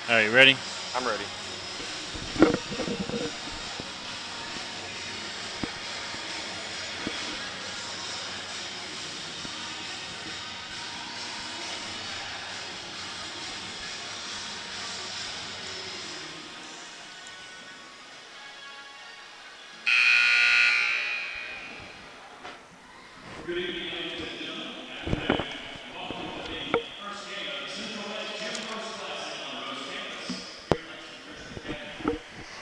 All right, ready? I'm ready. Good evening, ladies and gentlemen. Welcome to the first game of the Central West Gym Bros Classic on Rose Campus here at Lexington Academy.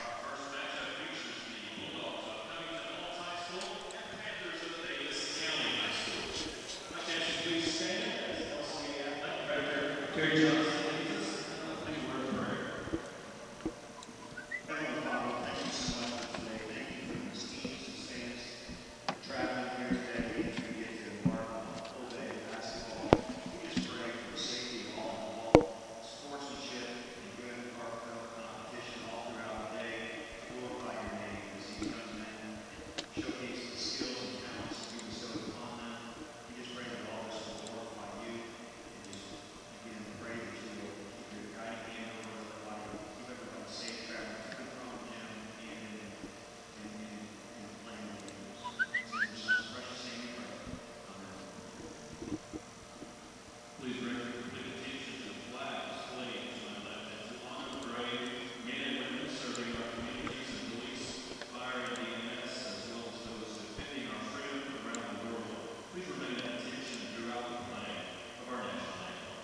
Our first matchup features the Bulldogs of Covington Holmes High School and the Panthers of Daviess County High School. Attention, please stand as LCA Athletic Director Terry Johnson leads us in the opening word of prayer. Heavenly Father, thank you so much for today. Thank you for these teams and fans traveling here today to get to embark on a full day of basketball. We just pray for the safety of all involved, sportsmanship, and good heartfelt competition all throughout the day. Glorify your name as these young men showcase the skills and talents that you bestowed upon them. We just pray that all this will glorify you. And just again pray that you will keep your guiding hand over their life. Keep everyone safe traveling to and from the gym and playing the games. In your son's precious name we pray. Amen. Please direct your complete attention to the flag displayed to my left and to honor the brave men and women serving our communities in police, fire, and EMS, as well as those defending our freedom around the world. Please remain at attention throughout the playing of our national anthem.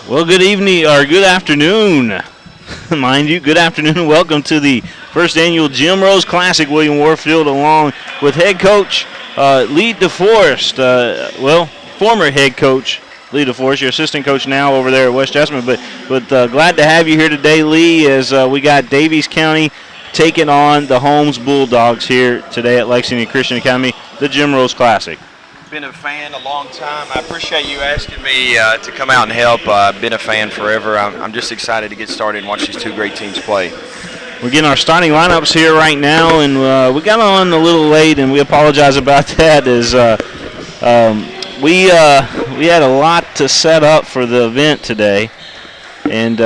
Well, good evening or good afternoon, mind you. Good afternoon and welcome to the first annual Jim Rose Classic, William Warfield, along with head coach Lee DeForest. Former head coach Lee DeForest, your assistant coach now over there at West Jessamine. But glad to have you here today, Lee, as we got Daviess County taking on the Holmes Bulldogs here today at Lexington Christian Academy, the Jim Rose Classic. Been a fan a long time. I appreciate you asking me to come out and help. I've been a fan forever. I'm just excited to get started and watch these two great teams play. We're getting our starting lineups here right now, and we got on a little late, and we apologize about that. As we had a lot to set up for the event today, and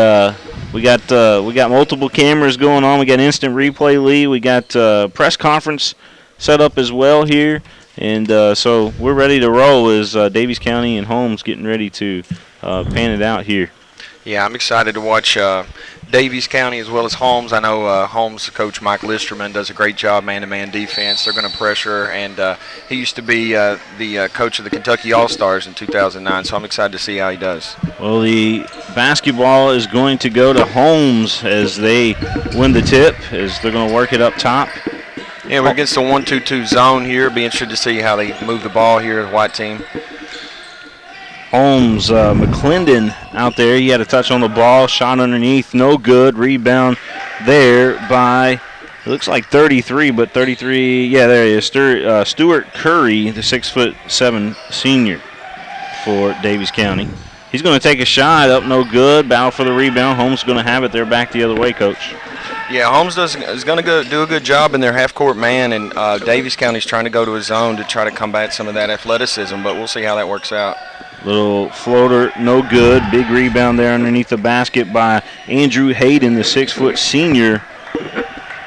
we got multiple cameras going on. We got instant replay, Lee. We got press conference set up as well here. And so we're ready to roll as Daviess County and Holmes getting ready to pan it out here. Yeah, I'm excited to watch Daviess County as well as Holmes. I know Holmes coach Mike Listerman does a great job man-to-man defense. They're going to pressure, and he used to be the coach of the Kentucky All-Stars in 2009, so I'm excited to see how he does. Well, the basketball is going to go to Holmes as they win the tip, as they're going to work it up top. Yeah, we're against the 1-2-2 zone here. Be interested to see how they move the ball here, the white team. Holmes, McClendon out there. He had a touch on the ball, shot underneath, no good. Rebound there by, it looks like 33, but 33, yeah, there he is. Stuart Curry, the 6'7" senior for Daviess County. He's going to take a shot up, no good. Battle for the rebound. Holmes is going to have it there back the other way, Coach. Yeah, Holmes is going to do a good job in their half-court man, and Daviess County's trying to go to his zone to try to combat some of that athleticism, but we'll see how that works out. Little floater, no good. Big rebound there underneath the basket by Andrew Hayden, the 6' senior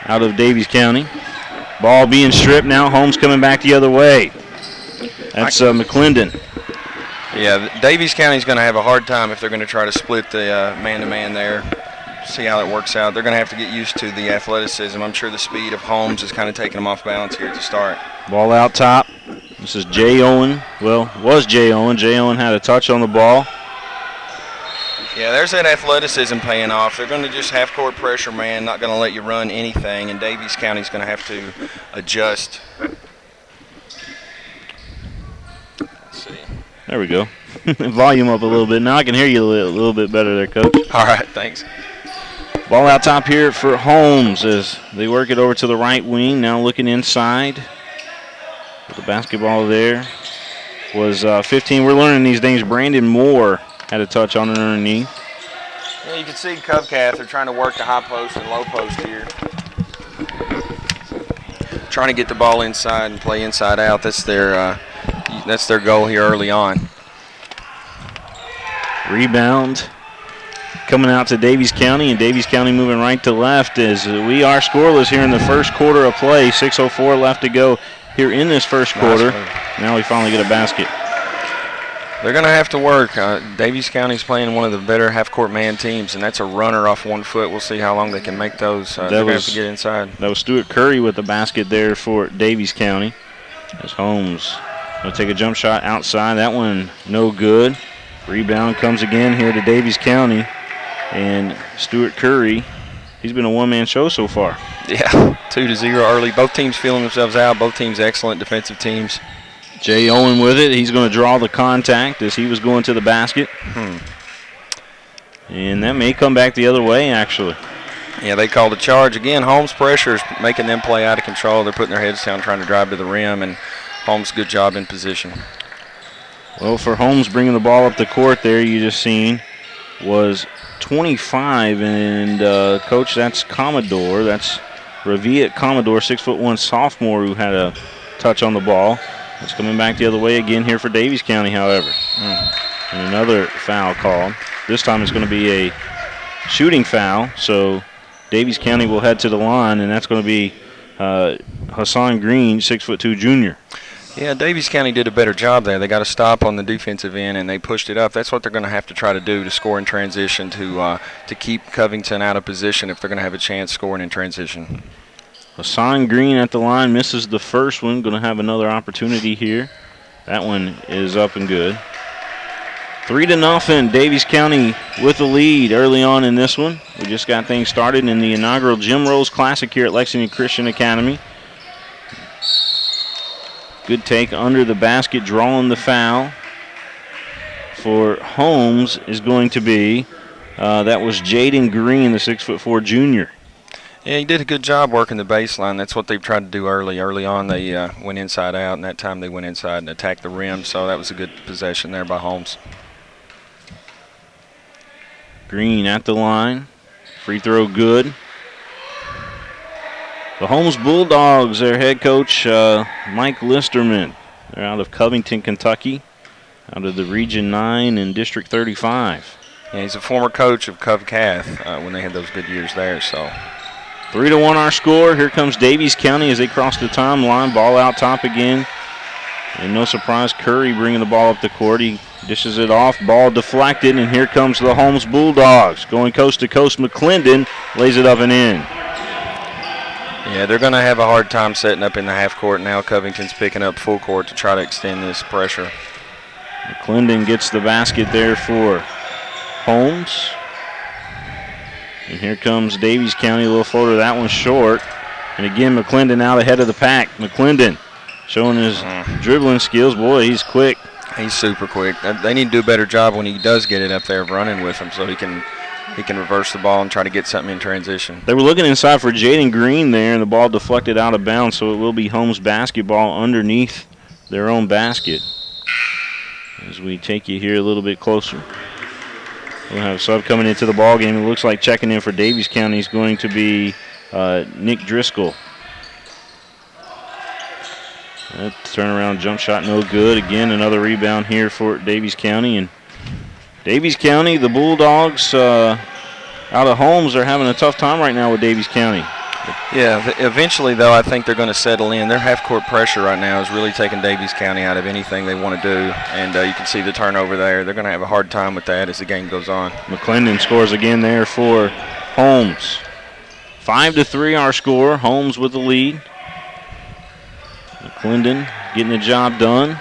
out of Daviess County. Ball being stripped now. Holmes coming back the other way. That's McClendon. Yeah, Daviess County's going to have a hard time if they're going to try to split the man-to-man there. See how that works out. They're going to have to get used to the athleticism. I'm sure the speed of Holmes is kind of taking them off balance here at the start. Ball out top. This is Jay Owen. Well, was Jay Owen. Jay Owen had a touch on the ball. Yeah, there's that athleticism paying off. They're going to just half-court pressure, man, not going to let you run anything, and Daviess County's going to have to adjust. Let's see. There we go. Volume up a little bit. Now I can hear you a little bit better there, Coach. All right, thanks. Ball out top here for Holmes as they work it over to the right wing. Now looking inside. The basketball there was 15. We're learning these things. Brandon Moore had a touch on it underneath. Yeah, you can see Covcath. They're trying to work the high post and low post here. Trying to get the ball inside and play inside out. That's their goal here early on. Rebound coming out to Daviess County, and Daviess County moving right to left as we are scoreless here in the first quarter of play. 6:04 left to go here in this first quarter. Now we finally get a basket. They're going to have to work. Daviess County's playing one of the better half-court man teams, and that's a runner off 1 foot. We'll see how long they can make those. They're going to have to get inside. That was Stuart Curry with the basket there for Daviess County. As Holmes will take a jump shot outside. That one no good. Rebound comes again here to Daviess County. And Stuart Curry, he's been a one-man show so far. Yeah, 2-0 early. Both teams feeling themselves out. Both teams excellent defensive teams. Jay Owen with it. He's going to draw the contact as he was going to the basket. And that may come back the other way, actually. Yeah, they called a charge. Again, Holmes' pressure is making them play out of control. They're putting their heads down, trying to drive to the rim, and Holmes, good job in position. Well, for Holmes bringing the ball up the court there, you just seen, was 25, and Coach, that's Commodore. That's Raviat Commodore, 6'1" sophomore who had a touch on the ball. It's coming back the other way again here for Daviess County, however. And another foul called. This time it's going to be a shooting foul, so Daviess County will head to the line, and that's going to be Hassan Green, 6'2" junior. Yeah, Daviess County did a better job there. They got a stop on the defensive end, and they pushed it up. That's what they're going to have to try to do to score in transition to keep Covington out of position if they're going to have a chance scoring in transition. Hassan Green at the line misses the first one. Going to have another opportunity here. That one is up and good. 3-0. Daviess County with the lead early on in this one. We just got things started in the inaugural Jim Rose Classic here at Lexington Christian Academy. Good take under the basket, drawing the foul for Holmes is going to be, that was Jaden Green, the 6'4" junior. Yeah, he did a good job working the baseline. That's what they've tried to do early. Early on, they went inside out, and that time they went inside and attacked the rim, so that was a good possession there by Holmes. Green at the line. Free throw good. The Holmes Bulldogs, their head coach, Mike Listerman. They're out of Covington, Kentucky, out of the Region 9 and District 35. Yeah, he's a former coach of Covcath when they had those good years there, so. 3-1 our score. Here comes Daviess County as they cross the timeline. Ball out top again. And no surprise, Curry bringing the ball up the court. He Dishes it off, ball deflected, and here comes the Holmes Bulldogs. Going coast to coast, McClendon lays it up and in. Yeah, they're going to have a hard time setting up in the half court now. Covington's picking up full court to try to extend this pressure. McClendon gets the basket there for Holmes. And here comes Daviess County, a little floater. That one's short. And again, McClendon out ahead of the pack. McClendon showing his dribbling skills. Boy, he's quick. He's super quick. They need to do a better job when he does get it up there of running with him so he can reverse the ball and try to get something in transition. They were looking inside for Jaden Green there, and the ball deflected out of bounds, so it will be Holmes basketball underneath their own basket. As we take you here a little bit closer. We'll have a sub coming into the ball game. It looks like checking in for Daviess County is going to be Nick Driscoll. That turnaround jump shot no good. Again, another rebound here for Daviess County. And Daviess County, the Bulldogs out of Holmes are having a tough time right now with Daviess County. Yeah, eventually, though, I think they're going to settle in. Their half-court pressure right now is really taking Daviess County out of anything they want to do. And you can see the turnover there. They're going to have a hard time with that as the game goes on. McClendon scores again there for Holmes. 5-3 our score. Holmes with the lead. McClendon getting the job done.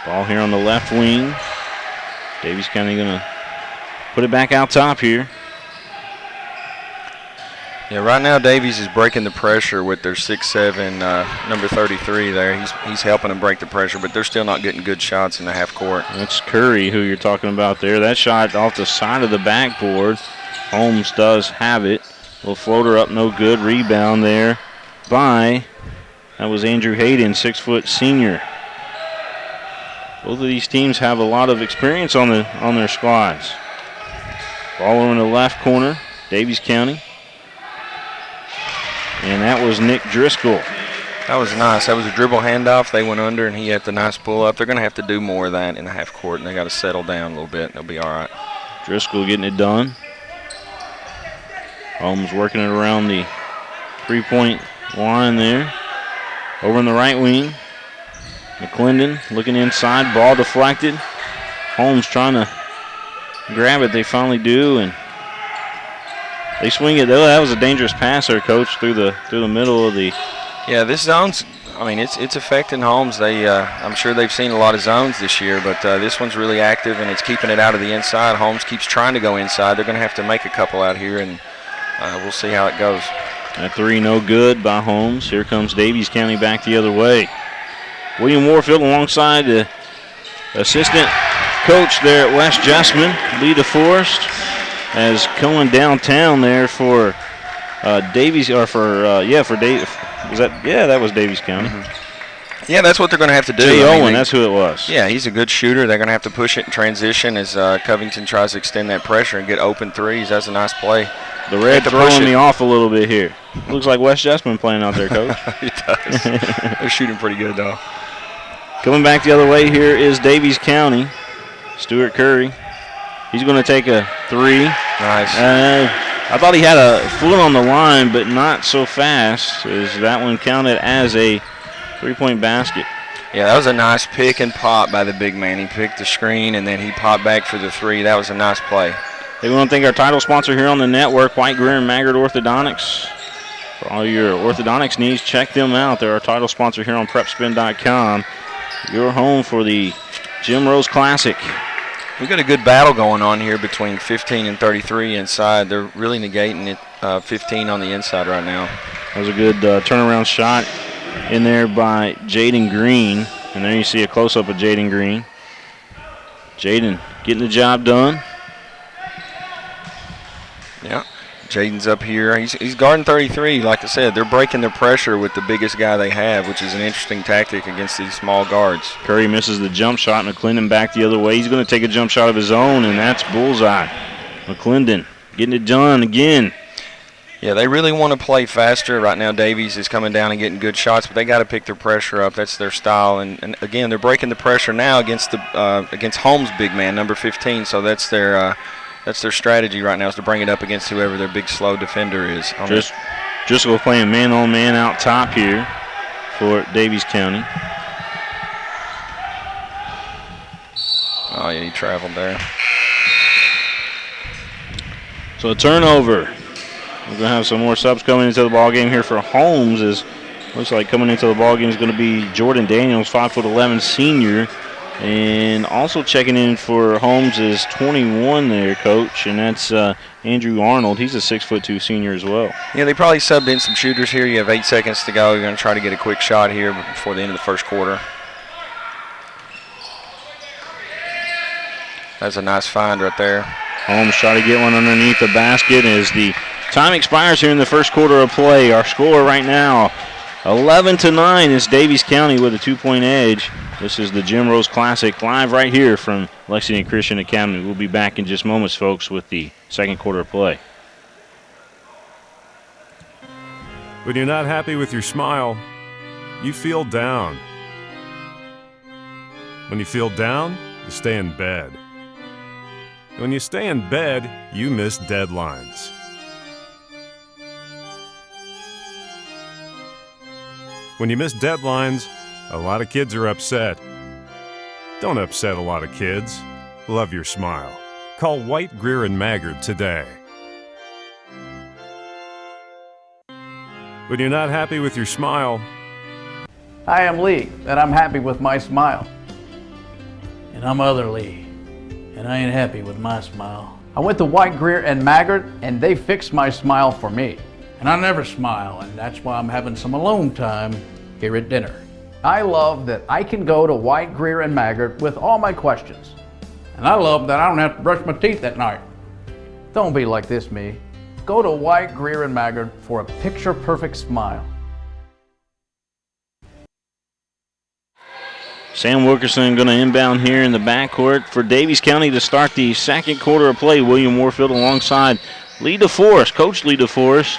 Ball here on the left wing. Daviess County going to put it back out top here. Yeah, right now Daviess is breaking the pressure with their 6'7", number 33 there. He's helping them break the pressure, but they're still not getting good shots in the half court. That's Curry who you're talking about there. That shot off the side of the backboard. Holmes does have it. Little floater up, no good. Rebound there by, that was Andrew Hayden, 6-foot senior. Both of these teams have a lot of experience on their squads. Ball over in the left corner, Daviess County. And that was Nick Driscoll. That was nice. That was a dribble handoff. They went under, and he had the nice pull up. They're going to have to do more of that in the half court, and they got to settle down a little bit, and they'll be all right. Driscoll getting it done. Holmes working it around the three-point line there. Over in the right wing. McClendon looking inside. Ball deflected. Holmes trying to grab it. They finally do, and they swing it. That was a dangerous pass there, Coach, through the middle of the. Yeah, this zone's. I mean, it's affecting Holmes. I'm sure they've seen a lot of zones this year, but this one's really active and it's keeping it out of the inside. Holmes keeps trying to go inside. They're going to have to make a couple out here, and we'll see how it goes. That three no good by Holmes. Here comes Daviess County back the other way. William Warfield alongside the assistant coach there at West Jessamine, Lee DeForest, as going downtown there for Daviess, or for Dave. That was Daviess County. Mm-hmm. Yeah, that's what they're going to have to do. Jay Owen, that's who it was. Yeah, he's a good shooter. They're going to have to push it in transition as Covington tries to extend that pressure and get open threes. That's a nice play. The red throwing me off a little bit here. Looks like West Jessamine playing out there, Coach. It does. They're shooting pretty good, though. Coming back the other way here is Daviess County. Stuart Curry. He's going to take a three. Nice. I thought he had a foot on the line, but not so fast, as that one counted as a three-point basket. Yeah, that was a nice pick and pop by the big man. He picked the screen, and then he popped back for the three. That was a nice play. Hey, we want to thank our title sponsor here on the network, White, Greer, and Maggard Orthodontics. For all your orthodontics needs, check them out. They're our title sponsor here on PrepSpin.com. Your home for the Jim Rose Classic. We've got a good battle going on here between 15 and 33 inside. They're really negating it, 15 on the inside right now. That was a good turnaround shot in there by Jaden Green. And there you see a close-up of Jaden Green. Jaden getting the job done. Yeah, Jaden's up here. He's guarding 33. Like I said, they're breaking their pressure with the biggest guy they have, which is an interesting tactic against these small guards. Curry misses the jump shot. McClendon back the other way. He's going to take a jump shot of his own, and that's bullseye. McClendon getting it done again. Yeah, they really want to play faster. Right now, Daviess is coming down and getting good shots, but they got to pick their pressure up. That's their style. And again, they're breaking the pressure now against Holmes' big man, number 15. So that's their strategy right now, is to bring it up against whoever their big, slow defender is. Driscoll playing man-on-man out top here for Daviess County. yeah, he traveled there. So a turnover. We're going to have some more subs coming into the ball game here for Holmes. Is looks like coming into the ball game is going to be Jordan Daniels, 5'11" senior. And also checking in for Holmes is 21 there, Coach, and that's Andrew Arnold. He's a 6'2" senior as well. Yeah, they probably subbed in some shooters here. You have 8 seconds to go. You're going to try to get a quick shot here before the end of the first quarter. That's a nice find right there. Holmes try to get one underneath the basket as the time expires here in the first quarter of play. Our score right now, 11-9, is Daviess County with a 2-point edge. This is the Jim Rose Classic live right here from Lexington Christian Academy. We'll be back in just moments, folks, with the second quarter of play. When you're not happy with your smile, you feel down. When you feel down, you stay in bed. When you stay in bed, you miss deadlines. When you miss deadlines, a lot of kids are upset. Don't upset a lot of kids. Love your smile. Call White, Greer, and Maggard today. When you're not happy with your smile, Hi, I'm Lee, and I'm happy with my smile. And I'm Other Lee, and I ain't happy with my smile. I went to White, Greer, and Maggard, and they fixed my smile for me. And I never smile, and that's why I'm having some alone time here at dinner. I love that I can go to White, Greer, and Maggard with all my questions. And I love that I don't have to brush my teeth at night. Don't be like this, me. Go to White, Greer, and Maggard for a picture-perfect smile. Sam Wilkerson going to inbound here in the backcourt for Daviess County to start the second quarter of play. William Warfield alongside Lee DeForest, Coach Lee DeForest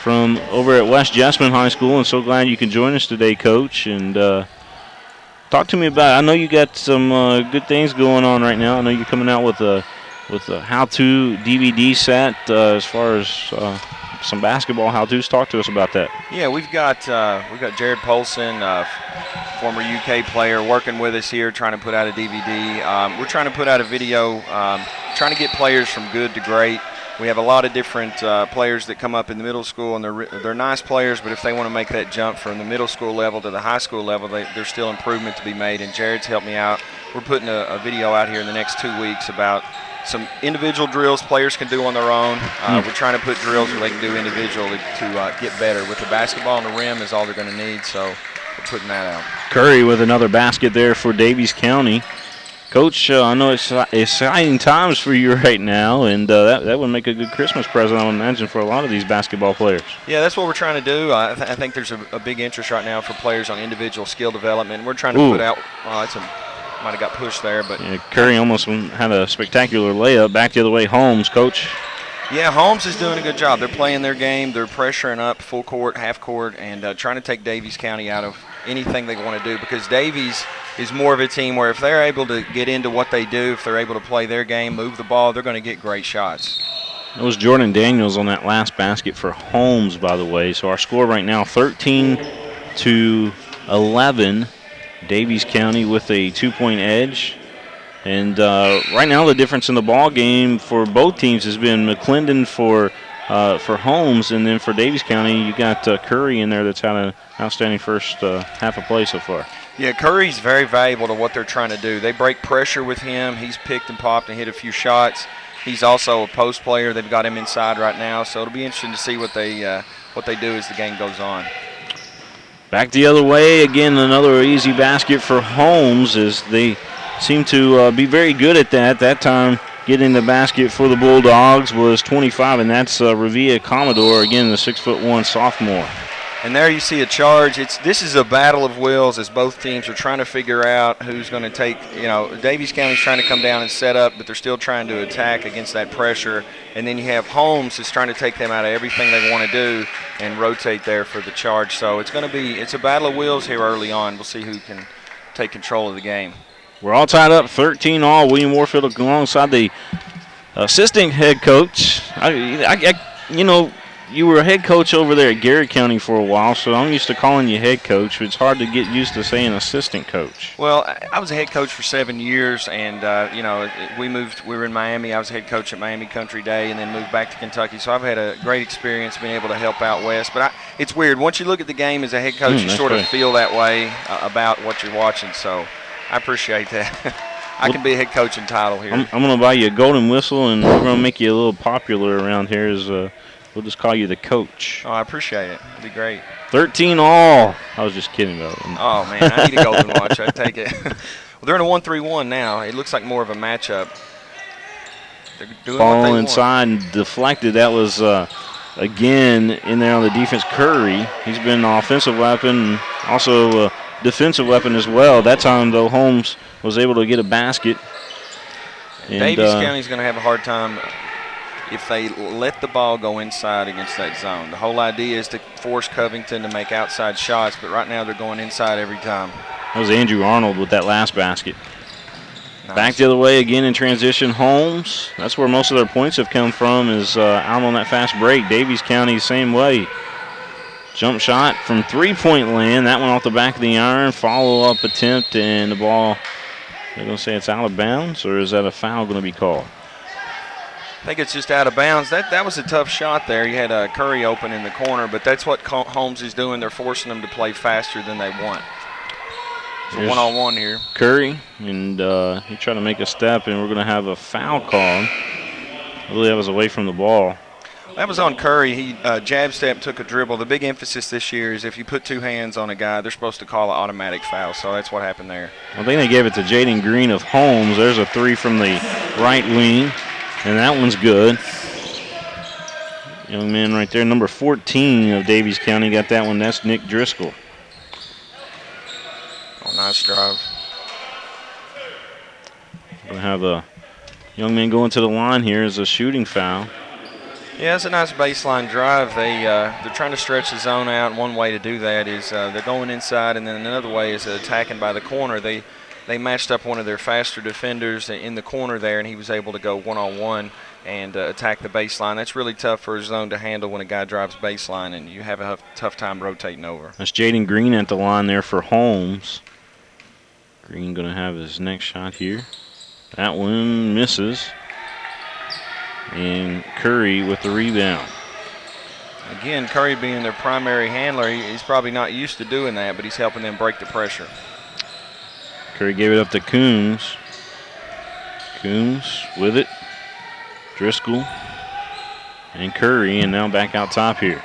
from over at West Jessamine High School. And so glad you can join us today, Coach. And talk to me about, I know you got some good things going on right now. I know you're coming out with a how-to DVD set as far as some basketball how-tos. Talk to us about that. Yeah, we've got Jared Polson, former UK player, working with us here, trying to put out a DVD. We're trying to put out a video, trying to get players from good to great. We have a lot of different players that come up in the middle school, and they're nice players, but if they want to make that jump from the middle school level to the high school level, there's still improvement to be made, and Jared's helped me out. We're putting a video out here in the next 2 weeks about some individual drills players can do on their own. We're trying to put drills where they can do individually to get better. With the basketball on the rim is all they're going to need, so we're putting that out. Curry with another basket there for Daviess County. Coach, I know it's exciting times for you right now, and that would make a good Christmas present, I would imagine, for a lot of these basketball players. Yeah, that's what we're trying to do. I think there's a big interest right now for players on individual skill development. We're trying to put out might have got pushed there, but yeah, Curry almost had a spectacular layup. Back the other way, Holmes, Coach. Yeah, Holmes is doing a good job. They're playing their game. They're pressuring up full court, half court, and trying to take Daviess County out of anything they want to do, because Daviess is more of a team where if they're able to get into what they do, if they're able to play their game, move the ball, they're going to get great shots. It was Jordan Daniels on that last basket for Holmes, by the way. So our score right now, 13-11. Daviess County with a 2-point edge. And right now the difference in the ball game for both teams has been McClendon for Holmes, and then for Daviess County you got Curry in there that's had an outstanding first half of play so far. Yeah, Curry's very valuable to what they're trying to do. They break pressure with him. He's picked and popped and hit a few shots. He's also a post player. They've got him inside right now, so it'll be interesting to see what they do as the game goes on. Back the other way, again, another easy basket for Holmes as they seem to be very good at that. That time getting the basket for the Bulldogs was 25, and that's Revia Commodore, again, the 6'1" sophomore. And there you see a charge. This is a battle of wills as both teams are trying to figure out who's going to take, Daviess County's trying to come down and set up, but they're still trying to attack against that pressure. And then you have Holmes who's trying to take them out of everything they want to do and rotate there for the charge. So it's a battle of wills here early on. We'll see who can take control of the game. We're all tied up 13-all. William Warfield you were a head coach over there at Garrett County for a while, so I'm used to calling you head coach. It's hard to get used to saying assistant coach. Well, I was a head coach for 7 years, and we were in Miami. I was head coach at Miami Country Day, and then moved back to Kentucky. So I've had a great experience being able to help out west. But it's weird. Once you look at the game as a head coach, you sort of feel that way about what you're watching. So I appreciate that. I can be a head coaching title here. I'm going to buy you a golden whistle, and we're going to make you a little popular around here. We'll just call you the coach. Oh, I appreciate it. It'd be great. 13 all. I was just kidding about it. Oh, man, I need a golden watch. I'd take it. Well, they're in a 1-3-1 now. It looks like more of a matchup. They're doing Ball what they inside and deflected. That was, again, in there on the defense, Curry. He's been an offensive weapon, also a defensive weapon as well. That time, though, Holmes was able to get a basket. Daviess County's going to have a hard time if they let the ball go inside against that zone. The whole idea is to force Covington to make outside shots, but right now they're going inside every time. That was Andrew Arnold with that last basket. Nice. Back the other way again in transition, Holmes. That's where most of their points have come from, is out on that fast break. Daviess County, same way. Jump shot from three-point land. That one off the back of the iron. Follow-up attempt, and the ball, they're going to say it's out of bounds, or is that a foul going to be called? I think it's just out of bounds. That was a tough shot there. You had Curry open in the corner, but that's what Holmes is doing. They're forcing them to play faster than they want. So one-on-one here. Curry, and he tried to make a step, and we're going to have a foul called. I believe that was away from the ball. That was on Curry. He jab step, took a dribble. The big emphasis this year is if you put two hands on a guy, they're supposed to call an automatic foul. So that's what happened there. I think they gave it to Jaden Green of Holmes. There's a three from the right wing. And that one's good. Young man right there, number 14 of Daviess County, got that one. That's Nick Driscoll. Oh, nice drive. We'll have a young man going to the line here as a shooting foul. Yeah, it's a nice baseline drive. They're trying to stretch the zone out. One way to do that is they're going inside, and then another way is attacking by the corner. They matched up one of their faster defenders in the corner there, and he was able to go one-on-one and attack the baseline. That's really tough for a zone to handle when a guy drives baseline, and you have a tough time rotating over. That's Jaden Green at the line there for Holmes. Green going to have his next shot here. That one misses. And Curry with the rebound. Again, Curry being their primary handler, he's probably not used to doing that, but he's helping them break the pressure. Curry gave it up to Coombs. Coombs with it. Driscoll and Curry, and now back out top here.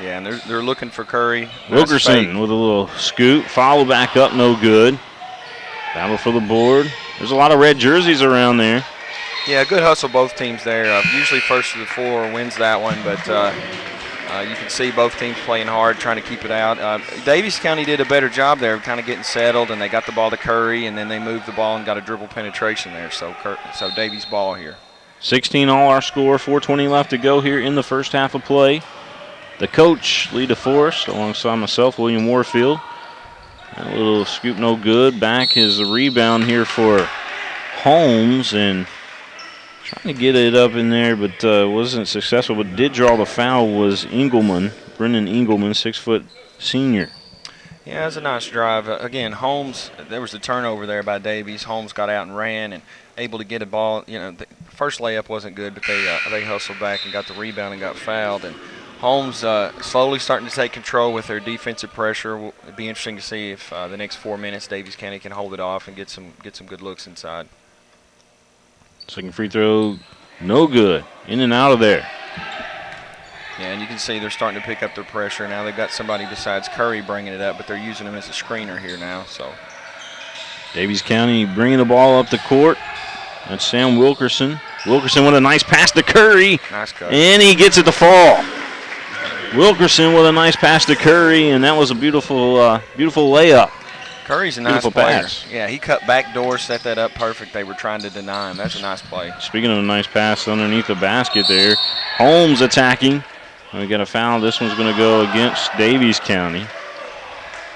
Yeah, and they're looking for Curry. Wilkerson with a little scoot. Follow back up, no good. Battle for the board. There's a lot of red jerseys around there. Yeah, good hustle both teams there. Usually first to the floor wins that one, but you can see both teams playing hard, trying to keep it out. Daviess County did a better job there of kind of getting settled, and they got the ball to Curry, and then they moved the ball and got a dribble penetration there. So Daviess ball here. 16 all our score, 4:20 left to go here in the first half of play. The coach, Lee DeForest, alongside myself, William Warfield. That little scoop no good. Back is a rebound here for Holmes, and trying to get it up in there, but wasn't successful. But did draw the foul was Engelman, Brendan Engelman, 6-foot senior. Yeah, that's a nice drive. Again, Holmes, there was a turnover there by Daviess. Holmes got out and ran and able to get a ball. You know, the first layup wasn't good, but they hustled back and got the rebound and got fouled. And Holmes slowly starting to take control with their defensive pressure. It'll be interesting to see if the next 4 minutes Daviess County can hold it off and get some good looks inside. Second free throw, no good. In and out of there. Yeah, and you can see they're starting to pick up their pressure. Now they've got somebody besides Curry bringing it up, but they're using him as a screener here now. So Daviess County bringing the ball up the court. That's Sam Wilkerson. Wilkerson with a nice pass to Curry. Nice cut. And he gets it to fall. Wilkerson with a nice pass to Curry, and that was a beautiful, beautiful layup. Curry's a nice Beautiful player. pass. Yeah, he cut back door, set that up perfect. They were trying to deny him. That's a nice play. Speaking of a nice pass underneath the basket there, Holmes attacking. We got a foul. This one's going to go against Daviess County.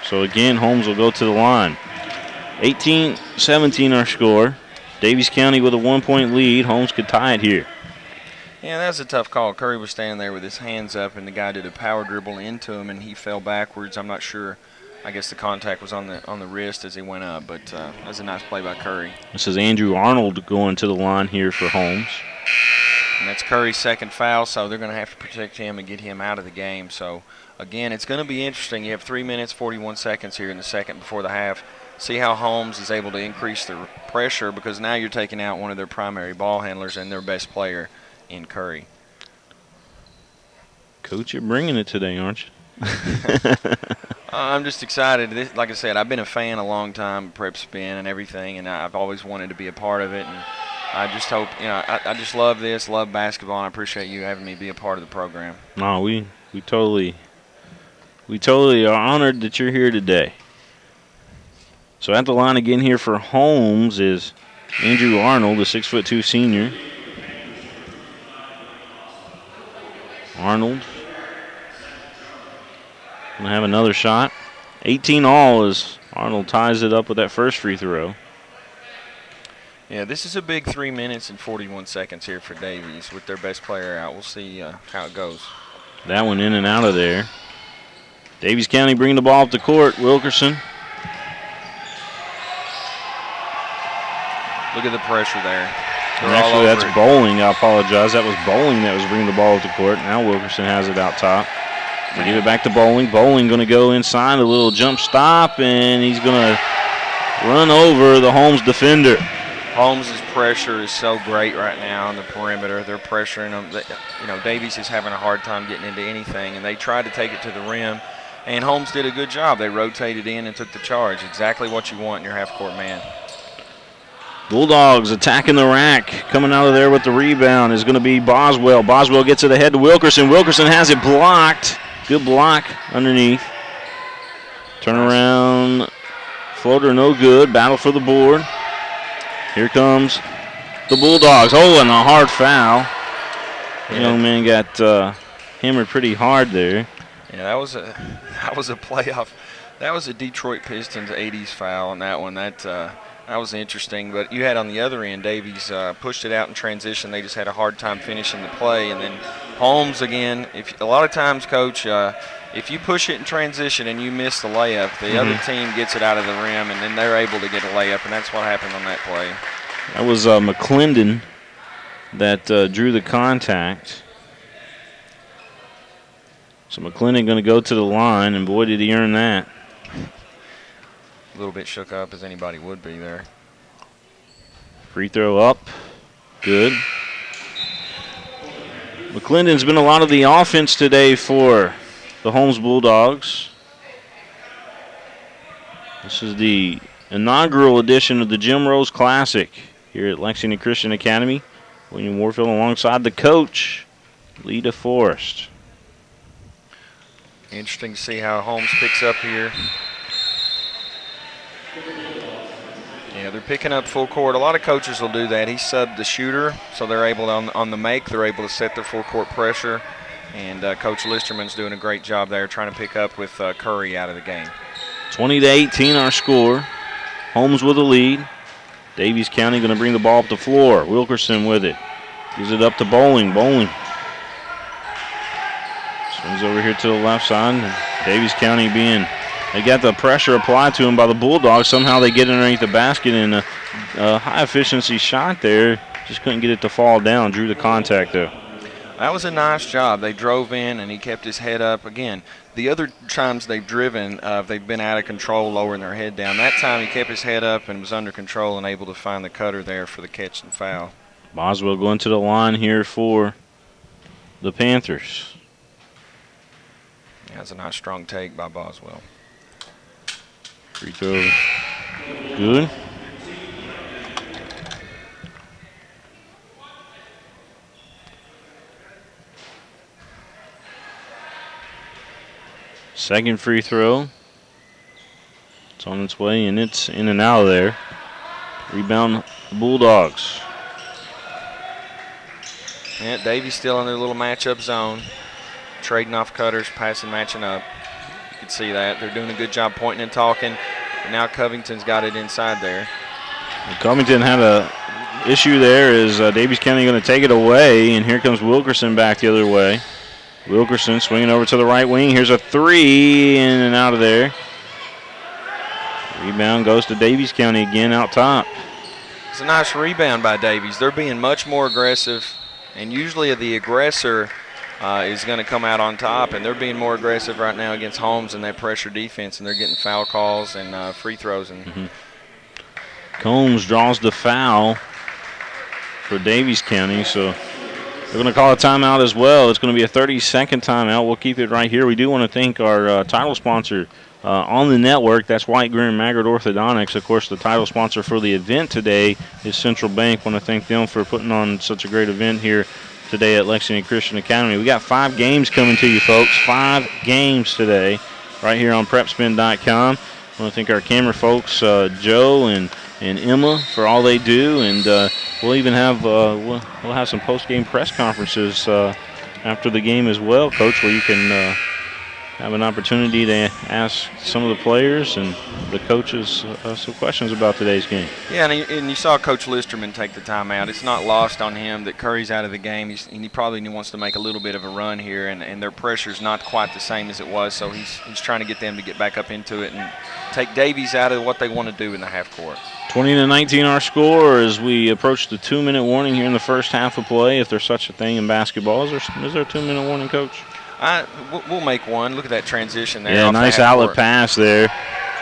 So again, Holmes will go to the line. 18-17 our score. Daviess County with a 1-point lead. Holmes could tie it here. Yeah, that was a tough call. Curry was standing there with his hands up, and the guy did a power dribble into him, and he fell backwards. I'm not sure. I guess the contact was on the wrist as he went up, but that was a nice play by Curry. This is Andrew Arnold going to the line here for Holmes. And that's Curry's second foul, so they're going to have to protect him and get him out of the game. So, again, it's going to be interesting. You have 3 minutes, 41 seconds here in the second before the half. See how Holmes is able to increase the pressure, because now you're taking out one of their primary ball handlers and their best player in Curry. Coach, you're bringing it today, aren't you? I'm just excited. Like I said, I've been a fan a long time of PrepSpin and everything, and I've always wanted to be a part of it. And I just hope, I just love this, love basketball, and I appreciate you having me be a part of the program. No, we totally are honored that you're here today. So at the line again here for Holmes is Andrew Arnold, the 6'2" senior. Arnold gonna have another shot. 18 all as Arnold ties it up with that first free throw. Yeah, this is a big 3 minutes and 41 seconds here for Daviess with their best player out. We'll see how it goes. That one in and out of there. Daviess County bringing the ball up the court. Wilkerson. Look at the pressure there. And actually, that's Bowling. I apologize. That was Bowling that was bringing the ball up the court. Now Wilkerson has it out top. They give it back to Bowling. Bowling going to go inside, a little jump stop, and he's going to run over the Holmes defender. Holmes' pressure is so great right now on the perimeter. They're pressuring him. Daviess is having a hard time getting into anything, and they tried to take it to the rim, and Holmes did a good job. They rotated in and took the charge. Exactly what you want in your half-court man. Bulldogs attacking the rack. Coming out of there with the rebound is going to be Boswell. Boswell gets it ahead to Wilkerson. Wilkerson has it blocked. Good block underneath. Turnaround. Floater no good. Battle for the board. Here comes the Bulldogs. Oh, and a hard foul. The young man got hammered pretty hard there. Yeah, that was a playoff. That was a Detroit Pistons 80s foul on that one. That was interesting. But you had on the other end, Daviess pushed it out in transition. They just had a hard time finishing the play. And then Holmes again. A lot of times, Coach, if you push it in transition and you miss the layup, the other team gets it out of the rim, and then they're able to get a layup, and that's what happened on that play. That was McClendon that drew the contact. So McClendon going to go to the line, and boy, did he earn that. A little bit shook up, as anybody would be there. Free throw up. Good. McClendon's been a lot of the offense today for the Holmes Bulldogs. This is the inaugural edition of the Jim Rose Classic here at Lexington Christian Academy. William Warfield alongside the coach, Lee DeForest. Interesting to see how Holmes picks up here. Yeah, they're picking up full court. A lot of coaches will do that. He subbed the shooter, so they're able to, on the make, they're able to set their full court pressure. And Coach Listerman's doing a great job there trying to pick up with Curry out of the game. 20-18 our score. Holmes with the lead. Daviess County going to bring the ball up the floor. Wilkerson with it. Gives it up to Bowling. Bowling swings over here to the left side. Daviess County they got the pressure applied to him by the Bulldogs. Somehow they get underneath the basket, and a high-efficiency shot there. Just couldn't get it to fall down. Drew the contact, though. That was a nice job. They drove in, and he kept his head up. Again, the other times they've driven, they've been out of control, lowering their head down. That time he kept his head up and was under control and able to find the cutter there for the catch and foul. Boswell going to the line here for the Panthers. Yeah, that's a nice strong take by Boswell. Free throw. Good. Second free throw. It's on its way, and it's in and out of there. Rebound, the Bulldogs. Yeah, Daviess still in their little matchup zone. Trading off cutters, passing, matching up. You can see that. They're doing a good job pointing and talking. And now Covington's got it inside there. And Covington had a issue there is Daviess County going to take it away, and here comes Wilkerson back the other way. Wilkerson swinging over to the right wing. Here's a three, in and out of there. Rebound goes to Daviess County again out top. It's a nice rebound by Daviess. They're being much more aggressive, and usually the aggressor is going to come out on top, and they're being more aggressive right now against Holmes in that pressure defense, and they're getting foul calls and free throws. And Combs draws the foul for Daviess County, so they're going to call a timeout as well. It's going to be a 30-second timeout. We'll keep it right here. We do want to thank our title sponsor on the network. That's White, Greer, and Maggard Orthodontics. Of course, the title sponsor for the event today is Central Bank. Want to thank them for putting on such a great event here today at Lexington Christian Academy. We got 5 games coming to you, folks. 5 games today right here on PrepSpin.com. I want to thank our camera folks, Joe and Emma, for all they do, and we'll even have we'll have some post-game press conferences after the game as well, Coach, where you can have an opportunity to ask some of the players and the coaches some questions about today's game. Yeah, and you saw Coach Listerman take the timeout. It's not lost on him that Curry's out of the game. He probably wants to make a little bit of a run here, and their pressure's not quite the same as it was, so he's trying to get them to get back up into it and take Daviess out of what they want to do in the half court. 20-19 our score as we approach the 2-minute warning here in the first half of play, if there's such a thing in basketball. Is there a 2-minute warning, Coach? We'll make one. Look at that transition there. Yeah, nice outlet pass there.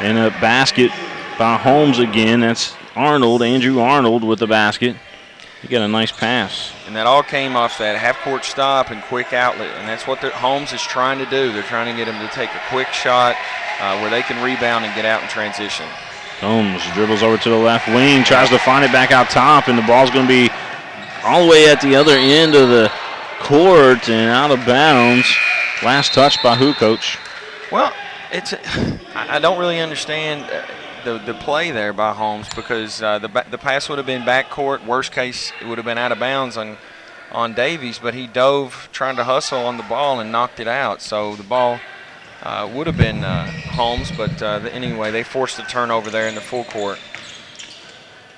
And a basket by Holmes again. That's Arnold, Andrew Arnold with the basket. You got a nice pass. And that all came off that half-court stop and quick outlet, and that's what Holmes is trying to do. They're trying to get him to take a quick shot where they can rebound and get out in transition. Holmes dribbles over to the left wing, tries to find it back out top, and the ball's going to be all the way at the other end of the court and out of bounds. Last touch by who, Coach? Well, I don't really understand the play there by Holmes, because the pass would have been backcourt. Worst case, it would have been out of bounds on Daviess, but he dove trying to hustle on the ball and knocked it out. So the ball would have been Holmes, but anyway, they forced the turnover there in the full court.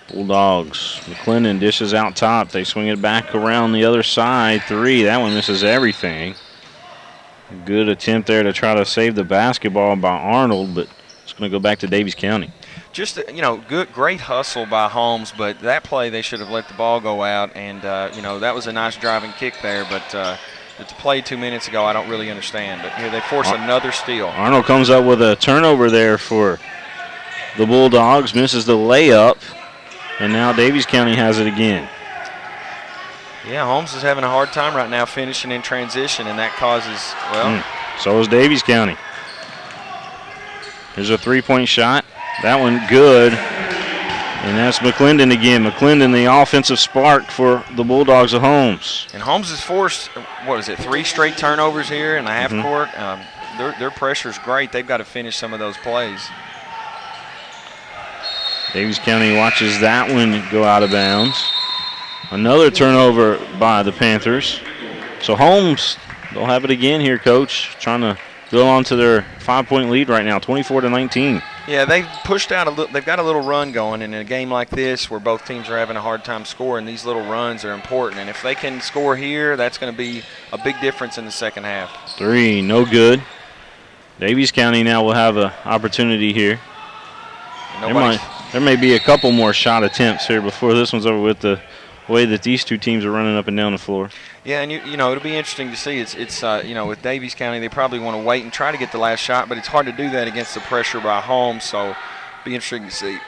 Bulldogs. McClendon dishes out top. They swing it back around the other side. 3. That one misses everything. Good attempt there to try to save the basketball by Arnold, but it's going to go back to Daviess County. Just, great hustle by Holmes, but that play they should have let the ball go out, and, that was a nice driving kick there, but the play 2 minutes ago I don't really understand. But here they force another steal. Arnold comes up with a turnover there for the Bulldogs, misses the layup, and now Daviess County has it again. Yeah, Holmes is having a hard time right now finishing in transition, and that causes, So is Daviess County. Here's a 3-point shot. That one good. And that's McClendon again. McClendon, the offensive spark for the Bulldogs of Holmes. And Holmes has forced, 3 straight turnovers here in the half court. Their pressure's great. They've got to finish some of those plays. Daviess County watches that one go out of bounds. Another turnover by the Panthers. So Holmes, they'll have it again here, Coach, trying to go on to their 5-point lead right now, 24-19. Yeah, they've pushed out they've got a little run going, and in a game like this where both teams are having a hard time scoring, these little runs are important. And if they can score here, that's going to be a big difference in the second half. 3, no good. Daviess County now will have an opportunity here. There may be a couple more shot attempts here before this one's over with, the way that these two teams are running up and down the floor. Yeah, and it'll be interesting to see. It's with Daviess County, they probably want to wait and try to get the last shot, but it's hard to do that against the pressure by Holmes, so it'll be interesting to see.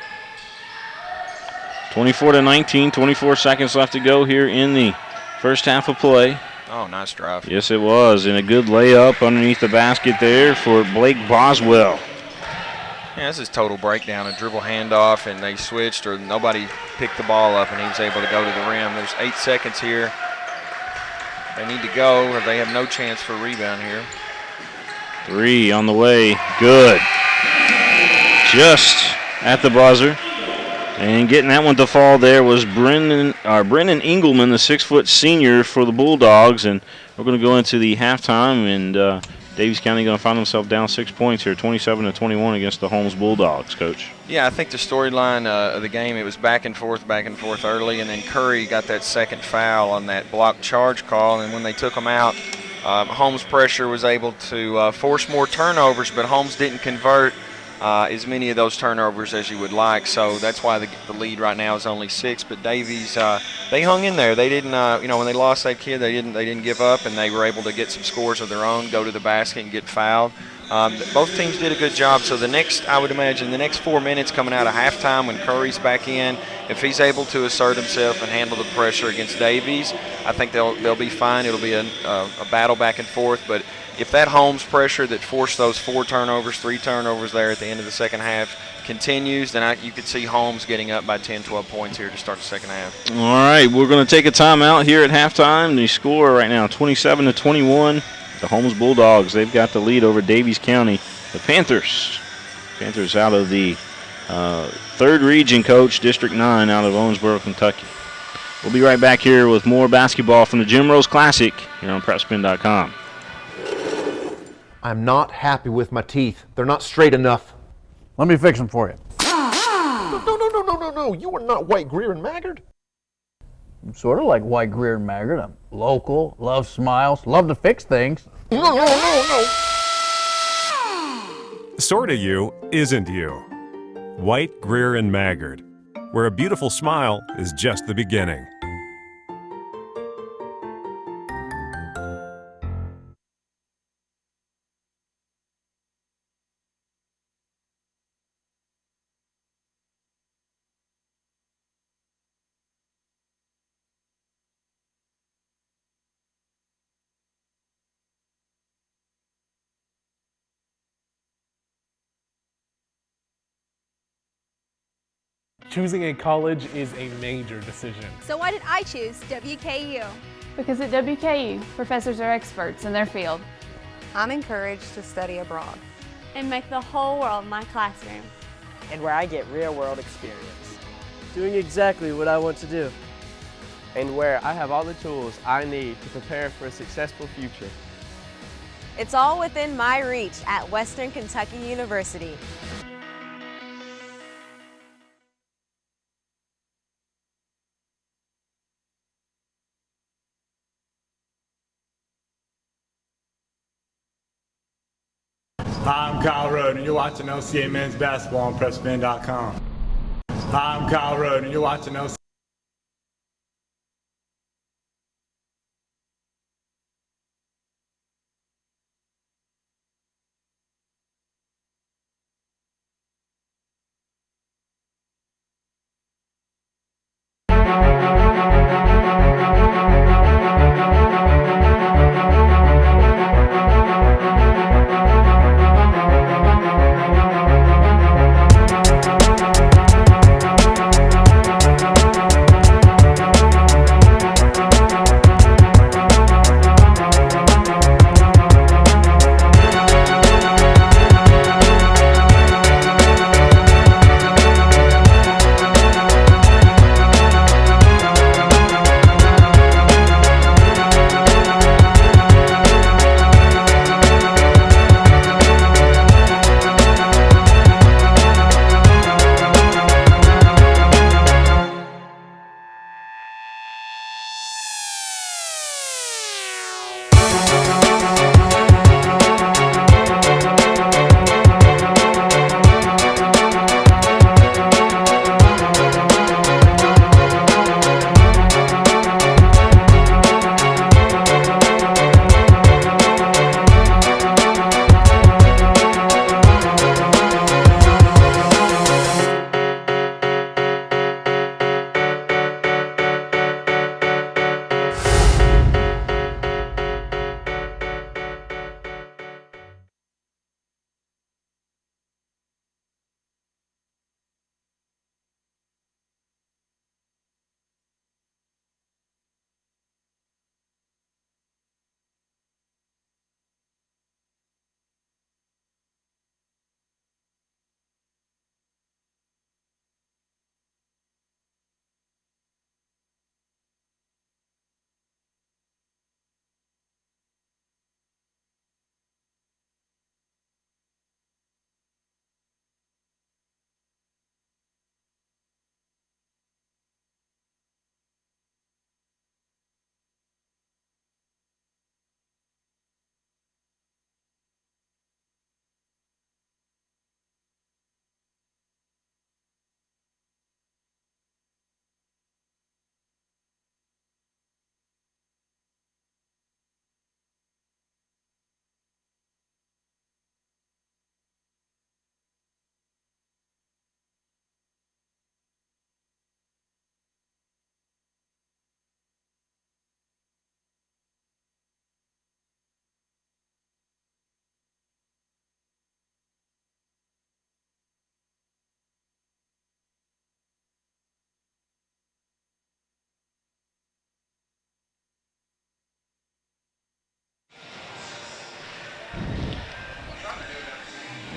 24-19, 24 seconds left to go here in the first half of play. Oh, nice drive. Yes, it was, and a good layup underneath the basket there for Blake Boswell. Yeah, this is total breakdown, a dribble handoff, and they switched, or nobody picked the ball up, and he was able to go to the rim. There's 8 seconds here. They need to go, or they have no chance for a rebound here. 3 on the way. Good. Just at the buzzer. And getting that one to fall there was Brennan Engelman, the 6-foot senior for the Bulldogs. And we're going to go into the halftime and Daviess County going to find themselves down 6 points here, 27-21 against the Holmes Bulldogs, Coach. Yeah, I think the storyline of the game, it was back and forth early, and then Curry got that second foul on that block charge call, and when they took him out, Holmes' pressure was able to force more turnovers, but Holmes didn't convert as many of those turnovers as you would like, so that's why the lead right now is only 6. But Daviess, they hung in there. They didn't, when they lost that kid, they didn't give up, and they were able to get some scores of their own, go to the basket, and get fouled. Both teams did a good job. So I would imagine the next 4 minutes coming out of halftime when Curry's back in, if he's able to assert himself and handle the pressure against Daviess, I think they'll be fine. It'll be a battle back and forth, but if that Holmes pressure that forced those 3 turnovers there at the end of the second half continues, then you could see Holmes getting up by 10, 12 points here to start the second half. All right, we're going to take a timeout here at halftime. The score right now, 27-21. The Holmes Bulldogs, they've got the lead over Daviess County. The Panthers out of the 3rd Region, Coach, District 9 out of Owensboro, Kentucky. We'll be right back here with more basketball from the Jim Rose Classic here on PrepSpin.com. I'm not happy with my teeth. They're not straight enough. Let me fix them for you. No. You are not White, Greer, and Maggard. I'm sort of like White, Greer, and Maggard. I'm local, love smiles, love to fix things. No. Sorta you isn't you. White, Greer, and Maggard, where a beautiful smile is just the beginning. Choosing a college is a major decision. So why did I choose WKU? Because at WKU, professors are experts in their field. I'm encouraged to study abroad. And make the whole world my classroom. And where I get real-world experience. Doing exactly what I want to do. And where I have all the tools I need to prepare for a successful future. It's all within my reach at Western Kentucky University. Hi, I'm Kyle Rode, and you're watching LCA Men's Basketball on PrepSpin.com. Hi, I'm Kyle Rode, and you're watching LCA.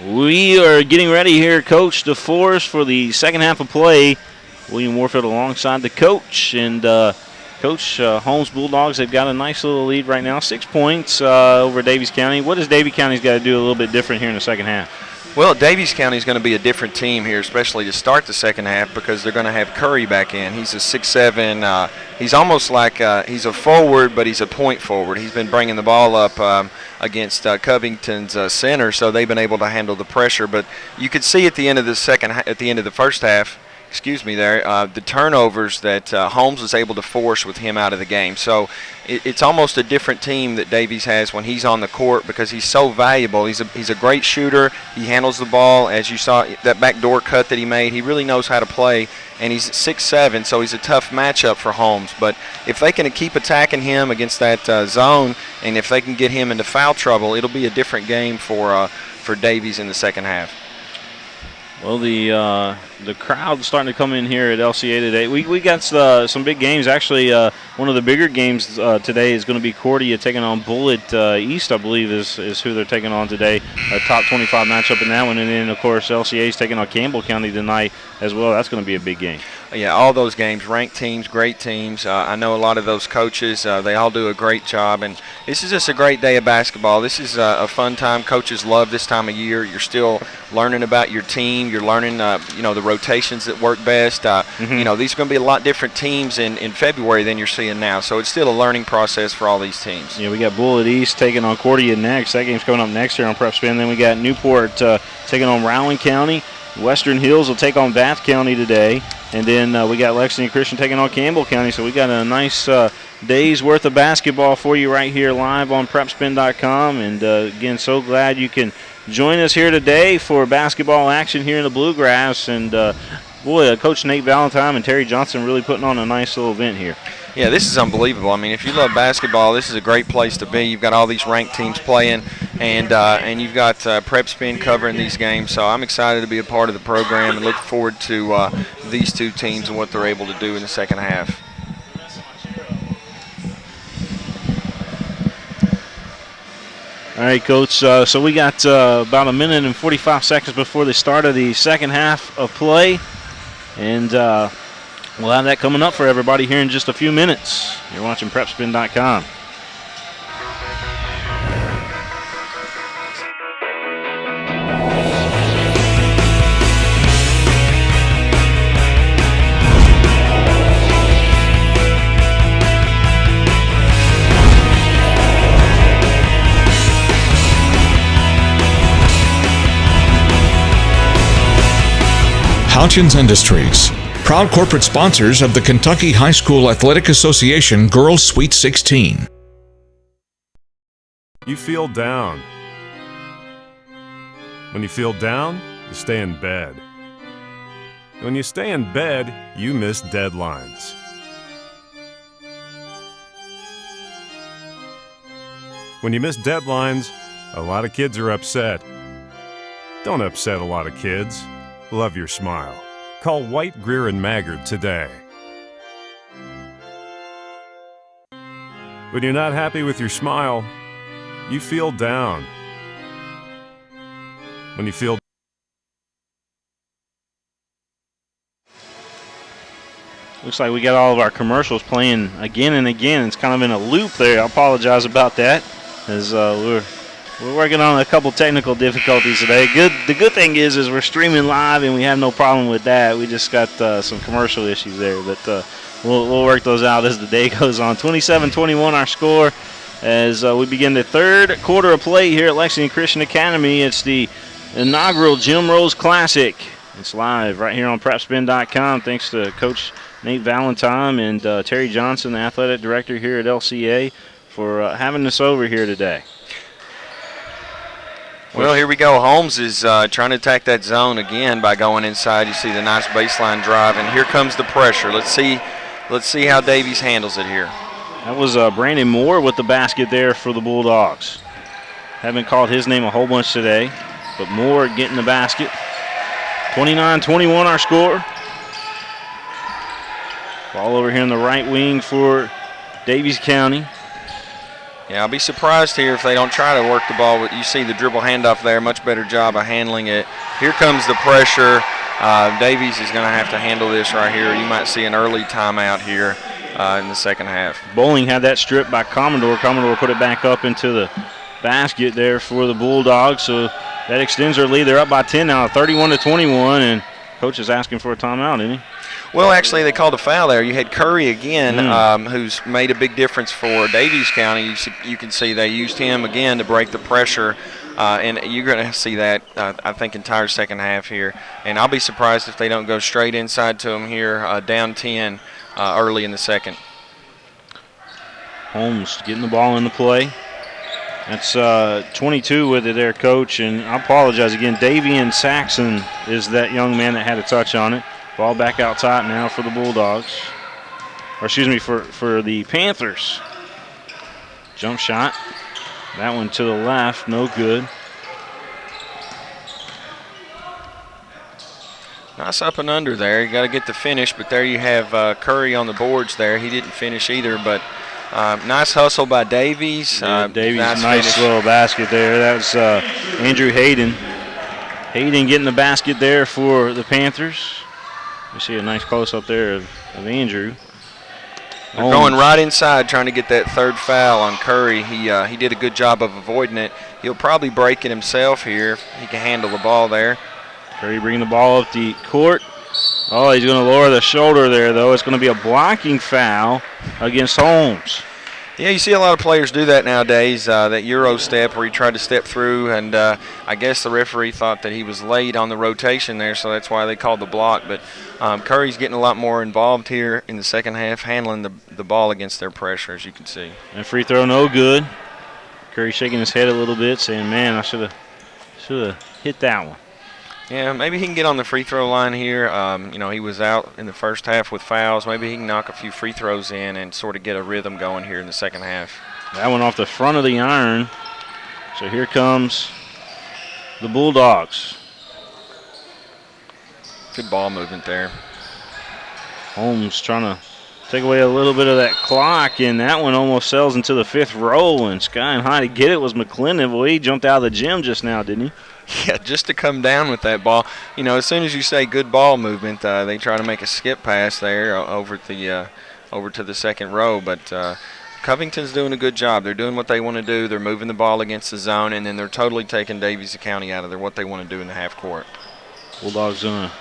We are getting ready here, Coach DeForest, for the second half of play. William Warfield alongside the coach. And Coach, Holmes Bulldogs, they've got a nice little lead right now, 6 points over Daviess County. What does Daviess County's got to do a little bit different here in the second half? Well, Daviess County is going to be a different team here, especially to start the second half, because they're going to have Curry back in. He's a 6'7". He's almost like he's a forward, but he's a point forward. He's been bringing the ball up against Covington's center, so they've been able to handle the pressure. But you could see at the end of the first half, the turnovers that Holmes was able to force with him out of the game. So it's almost a different team that Daviess has when he's on the court, because he's so valuable. He's a great shooter. He handles the ball. As you saw, that backdoor cut that he made, he really knows how to play. And he's 6'7", so he's a tough matchup for Holmes. But if they can keep attacking him against that zone, and if they can get him into foul trouble, it'll be a different game for Daviess in the second half. Well, the crowd's starting to come in here at LCA today. We got some big games. Actually, one of the bigger games today is going to be Cordia taking on Bullitt East, I believe, is who they're taking on today. A top 25 matchup in that one. And then, of course, LCA is taking on Campbell County tonight as well. That's going to be a big game. Yeah, all those games, ranked teams, great teams. I know a lot of those coaches. They all do a great job. And this is just a great day of basketball. This is a fun time. Coaches love this time of year. You're still learning about your team. You're learning, the rotations that work best. These are going to be a lot different teams in February than you're seeing now. So it's still a learning process for all these teams. Yeah, we got Bullitt East taking on Cordia next. That game's coming up next here on PrepSpin. Then we got Newport taking on Rowland County. Western Hills will take on Bath County today. And then we got Lexington Christian taking on Campbell County. So we got a nice day's worth of basketball for you right here live on PrepSpin.com. And again, so glad you can join us here today for basketball action here in the Bluegrass. And Coach Nate Valentine and Terry Johnson really putting on a nice little event here. Yeah, this is unbelievable. I mean, if you love basketball, this is a great place to be. You've got all these ranked teams playing, and you've got PrepSpin covering these games. So I'm excited to be a part of the program and look forward to these two teams and what they're able to do in the second half. All right, Coach. So we got about a minute and 45 seconds before the start of the second half of play. And we'll have that coming up for everybody here in just a few minutes. You're watching PrepSpin.com. Houchins Industries, proud corporate sponsors of the Kentucky High School Athletic Association Girls Sweet 16. You feel down. When you feel down, you stay in bed. When you stay in bed, you miss deadlines. When you miss deadlines, a lot of kids are upset. Don't upset a lot of kids. Love your smile. Call White, Greer, and Maggard today. When you're not happy with your smile, you feel down. When you feel Looks like we got all of our commercials playing again and again. It's kind of in a loop there. I apologize about that, as we're working on a couple technical difficulties today. The good thing is we're streaming live and we have no problem with that. We just got some commercial issues there, but we'll work those out as the day goes on. 27-21 our score as we begin the third quarter of play here at Lexington Christian Academy. It's the inaugural Jim Rose Classic. It's live right here on PrepSpin.com. Thanks to Coach Nate Valentine and Terry Johnson, the athletic director here at LCA, for having us over here today. Well, here we go. Holmes is trying to attack that zone again by going inside. You see the nice baseline drive, and here comes the pressure. Let's see how Daviess handles it here. That was Brandon Moore with the basket there for the Bulldogs. Haven't called his name a whole bunch today, but Moore getting the basket. 29-21 our score. Ball over here in the right wing for Daviess County. Yeah, I'll be surprised here if they don't try to work the ball. But you see the dribble handoff there, much better job of handling it. Here comes the pressure. Daviess is going to have to handle this right here. You might see an early timeout here in the second half. Bowling had that stripped by Commodore. Commodore put it back up into the basket there for the Bulldogs. So that extends their lead. They're up by 10 now, 31-21, and coach is asking for a timeout, isn't he? Well, actually, they called a foul there. You had Curry again, who's made a big difference for Daviess County. You can see they used him again to break the pressure, and you're going to see that, I think, entire second half here. And I'll be surprised if they don't go straight inside to him here, down 10 early in the second. Holmes getting the ball in the play. That's 22 with it there, Coach. And I apologize again. Davian Saxon is that young man that had a touch on it. Ball back outside now for the Bulldogs. Or excuse me, for the Panthers. Jump shot. That one to the left, no good. Nice up and under there. You got to get the finish, but there you have Curry on the boards there. He didn't finish either, but nice hustle by Daviess. Daviess, nice little basket there. That was Andrew Hayden. Hayden getting the basket there for the Panthers. You see a nice close-up there of Andrew. They're going right inside trying to get that third foul on Curry. He did a good job of avoiding it. He'll probably break it himself here if he can handle the ball there. Curry bringing the ball up the court. Oh, he's going to lower the shoulder there, though. It's going to be a blocking foul against Holmes. Yeah, you see a lot of players do that nowadays, that Euro step where he tried to step through, and I guess the referee thought that he was late on the rotation there, so that's why they called the block. But Curry's getting a lot more involved here in the second half, handling the ball against their pressure, as you can see. And free throw no good. Curry shaking his head a little bit, saying, man, I should have hit that one. Yeah, maybe he can get on the free throw line here. He was out in the first half with fouls. Maybe he can knock a few free throws in and sort of get a rhythm going here in the second half. That one off the front of the iron. So here comes the Bulldogs. Good ball movement there. Holmes trying to take away a little bit of that clock, and that one almost sails into the fifth row, and skying high to get it was McClendon. Boy, he jumped out of the gym just now, didn't he? Yeah, just to come down with that ball. As soon as you say good ball movement, they try to make a skip pass there over to the second row. But Covington's doing a good job. They're doing what they want to do. They're moving the ball against the zone, and then they're totally taking Daviess County out of there, what they want to do in the half court. Bulldogs going to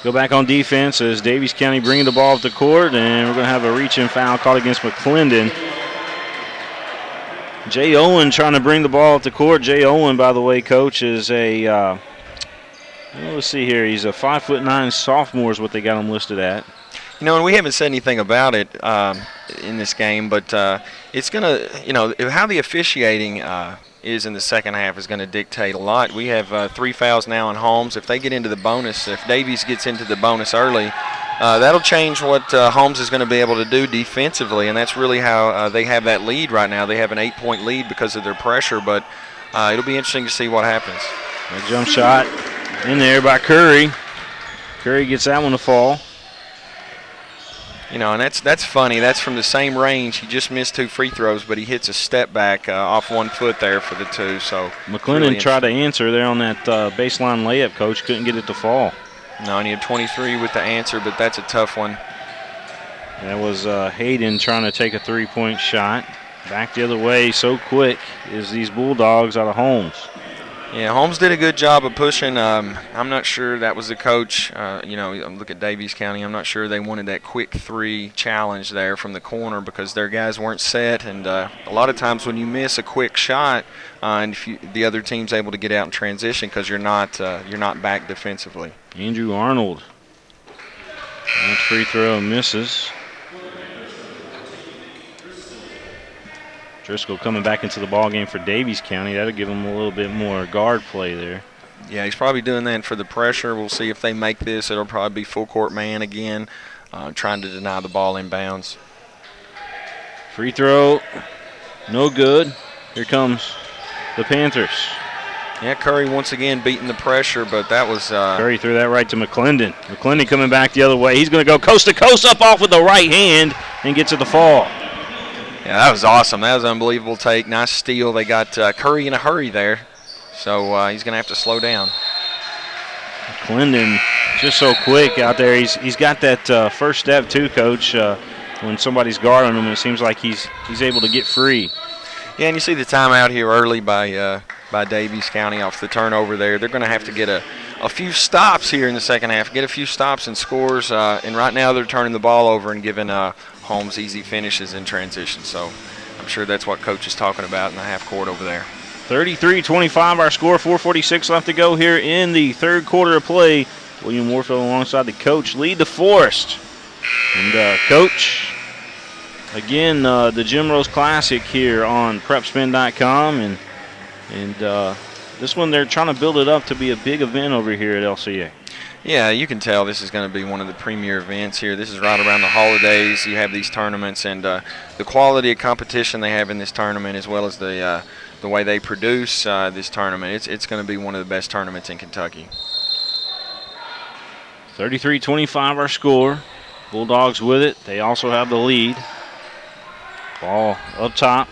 go back on defense as Daviess County bringing the ball up the court, and we're going to have a reach-in foul called against McClendon. Jay Owen trying to bring the ball up the court. Jay Owen, by the way, Coach, is a, let's see here, he's a 5'9" sophomore is what they got him listed at. And we haven't said anything about it in this game, but it's going to, how the officiating is in the second half is going to dictate a lot. We have 3 fouls now on Holmes. If they get into the bonus, if Daviess gets into the bonus early, that'll change what Holmes is going to be able to do defensively, and that's really how they have that lead right now. They have an 8-point lead because of their pressure, but it'll be interesting to see what happens. A jump shot in there by Curry. Curry gets that one to fall. And that's funny. That's from the same range. He just missed 2 free throws, but he hits a step back off 1 foot there for the 2. So McClendon really tried to answer there on that baseline layup, Coach. Couldn't get it to fall. No, and he had 23 with the answer, but that's a tough one. That was Hayden trying to take a 3-point shot. Back the other way so quick is these Bulldogs out of Holmes. Yeah, Holmes did a good job of pushing. I'm not sure that was the coach. Look at Daviess County. I'm not sure they wanted that quick 3 challenge there from the corner because their guys weren't set. And a lot of times when you miss a quick shot, and if the other team's able to get out in transition because you're not back defensively. Andrew Arnold. That free throw misses. Driscoll coming back into the ball game for Daviess County. That'll give them a little bit more guard play there. Yeah, he's probably doing that for the pressure. We'll see if they make this. It'll probably be full court man again, trying to deny the ball inbounds. Free throw, no good. Here comes the Panthers. Yeah, Curry once again beating the pressure, but that was... Curry threw that right to McClendon. McClendon coming back the other way. He's going to go coast to coast up off with the right hand and gets it to fall. Yeah, that was awesome. That was an unbelievable take. Nice steal. They got Curry in a hurry there, so he's going to have to slow down. Clendon just so quick out there. He's got that first step too, Coach. When somebody's guarding him, it seems like he's able to get free. Yeah, and you see the timeout here early by Daviess County off the turnover there. They're going to have to get a few stops here in the second half, get a few stops and scores. And right now they're turning the ball over and giving Holmes easy finishes in transition. So I'm sure that's what Coach is talking about in the half court over there. 33-25 our score, 4:46 left to go here in the third quarter of play. William Warfield alongside the coach lead the Forest. And Coach, again, the Jim Rose Classic here on PrepSpin.com. And this one they're trying to build it up to be a big event over here at LCA. Yeah, you can tell this is going to be one of the premier events here. This is right around the holidays. You have these tournaments, and the quality of competition they have in this tournament, as well as the way they produce this tournament, it's going to be one of the best tournaments in Kentucky. 33-25 our score. Bulldogs with it. They also have the lead. Ball up top.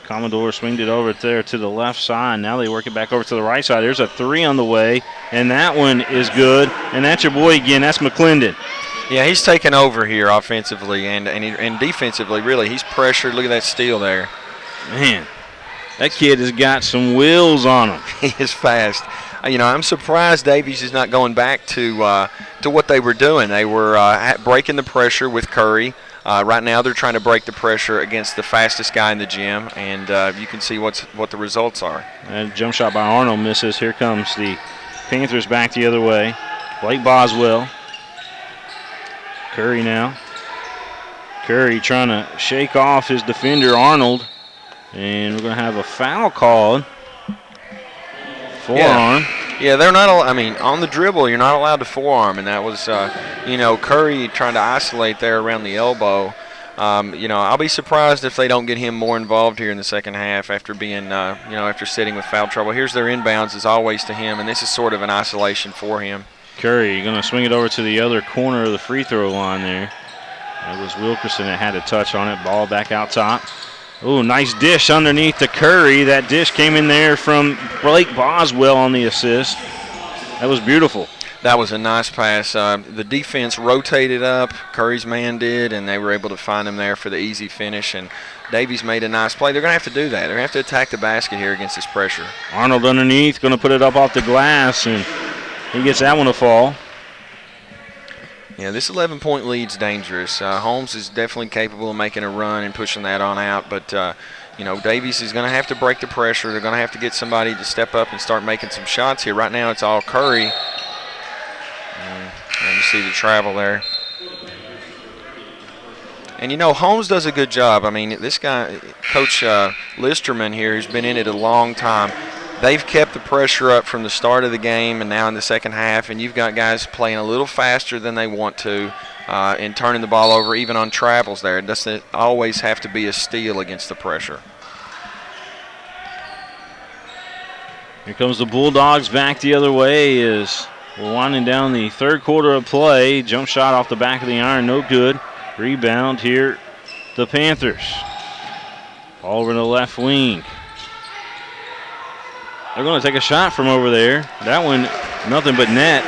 Commodore swinged it over there to the left side. Now they work it back over to the right side. There's a three on the way, and that one is good. And that's your boy again. That's McClendon. Yeah, he's taken over here offensively and defensively, really. He's pressured. Look at that steal there. Man, that kid has got some wheels on him. He is fast. You know, I'm surprised Daviess is not going back to what they were doing. They were breaking the pressure with Curry. Right now they're trying to break the pressure against the fastest guy in the gym, and you can see what the results are. And jump shot by Arnold misses. Here comes the Panthers back the other way. Blake Boswell. Curry now. Curry trying to shake off his defender, Arnold. And we're going to have a foul called. Forearm. Yeah, they're not. On the dribble, you're not allowed to forearm, and that was, Curry trying to isolate there around the elbow. I'll be surprised if they don't get him more involved here in the second half after being, after sitting with foul trouble. Here's their inbounds, as always, to him, and this is sort of an isolation for him. Curry going to swing it over to the other corner of the free throw line there. It was Wilkerson that had a touch on it. Ball back out top. Oh, nice dish underneath to Curry. That dish came in there from Blake Boswell on the assist. That was beautiful. That was a nice pass. The defense rotated up, Curry's man did, and they were able to find him there for the easy finish. And Daviess made a nice play. They're going to have to do that. They're going to have to attack the basket here against this pressure. Arnold underneath, going to put it up off the glass, and he gets that one to fall. Yeah, this 11-point lead's dangerous. Holmes is definitely capable of making a run and pushing that on out, but Daviess is going to have to break the pressure. They're going to have to get somebody to step up and start making some shots here. Right now it's all Curry. And you see the travel there. And, Holmes does a good job. I mean, this guy, Coach Listerman here, who's been in it a long time, they've kept the pressure up from the start of the game and now in the second half, and you've got guys playing a little faster than they want to and turning the ball over even on travels there. It doesn't always have to be a steal against the pressure. Here comes the Bulldogs back the other way as we're winding down the third quarter of play. Jump shot off the back of the iron, no good. Rebound here, the Panthers. Ball over to the left wing. They're going to take a shot from over there. That one, nothing but net.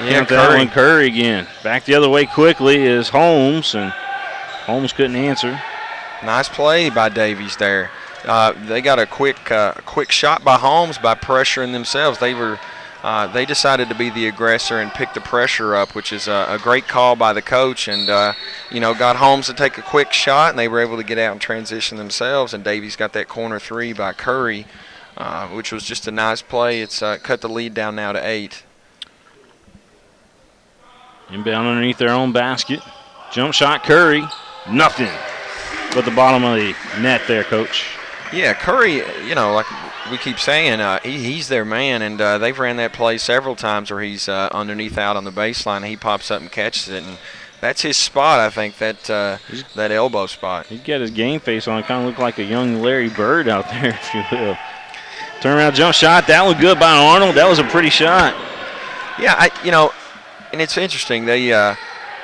Yeah, that one, Curry again. Back the other way quickly is Holmes, and Holmes couldn't answer. Nice play by Daviess there. They got a quick shot by Holmes by pressuring themselves. They decided to be the aggressor and pick the pressure up, which is a great call by the coach, and got Holmes to take a quick shot, and they were able to get out and transition themselves. And Daviess got that corner three by Curry, which was just a nice play. It's cut the lead down now to 8. Inbound underneath their own basket. Jump shot, Curry. Nothing but the bottom of the net there, Coach. Yeah, Curry, like we keep saying, he's their man, and they've ran that play several times where he's underneath out on the baseline, and he pops up and catches it, and that's his spot, I think, that elbow spot. He's got his game face on. Kind of look like a young Larry Bird out there, if you will. Turnaround jump shot. That one good by Arnold. That was a pretty shot. Yeah, and it's interesting.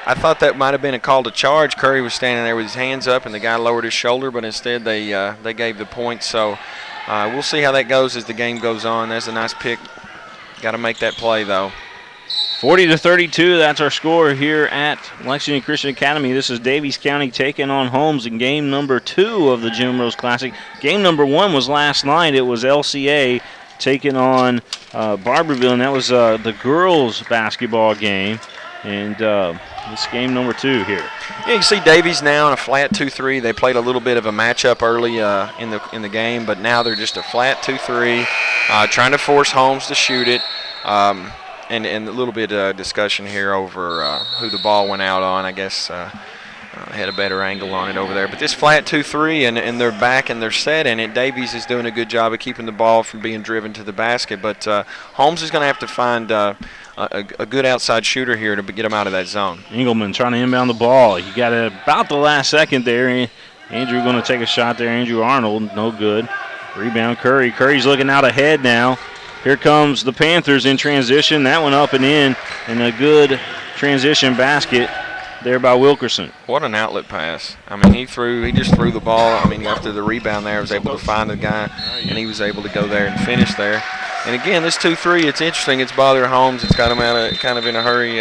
I thought that might have been a call to charge. Curry was standing there with his hands up, and the guy lowered his shoulder, but instead they gave the point. So we'll see how that goes as the game goes on. That's a nice pick. Got to make that play, though. 40-32, that's our score here at Lexington Christian Academy. This is Daviess County taking on Holmes in game number 2 of the Jim Rose Classic. Game number 1 was last night. It was LCA taking on Barberville, and that was the girls' basketball game. And this game number 2 here. Yeah, you can see Daviess now in a flat 2-3. They played a little bit of a matchup early in the game, but now they're just a flat 2-3, trying to force Holmes to shoot it. And a little bit of discussion here over who the ball went out on. I guess had a better angle on it over there. But this flat 2-3, and they're back and they're set in it. Daviess is doing a good job of keeping the ball from being driven to the basket. But Holmes is going to have to find a good outside shooter here to get him out of that zone. Engelman trying to inbound the ball. He got it about the last second there. Andrew going to take a shot there. Andrew Arnold, no good. Rebound Curry. Curry's looking out ahead now. Here comes the Panthers in transition. That one up and in, and a good transition basket there by Wilkerson. What an outlet pass. I mean, he just threw the ball. I mean, after the rebound there, was able to find the guy, and he was able to go there and finish there. And again, this 2-3, it's interesting. It's bothering Holmes. It's got him out of kind of in a hurry,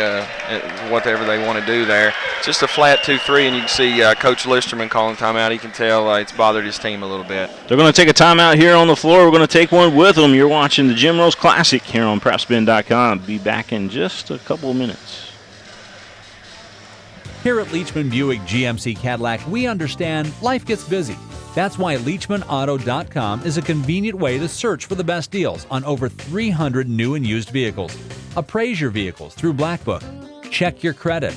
whatever they want to do there. It's just a flat 2-3, and you can see Coach Listerman calling timeout. He can tell it's bothered his team a little bit. They're going to take a timeout here on the floor. We're going to take one with them. You're watching the Jim Rose Classic here on PrepSpin.com. Be back in just a couple of minutes. Here at Leachman Buick GMC Cadillac, we understand life gets busy. That's why LeachmanAuto.com is a convenient way to search for the best deals on over 300 new and used vehicles. Appraise your vehicles through Black Book. Check your credit.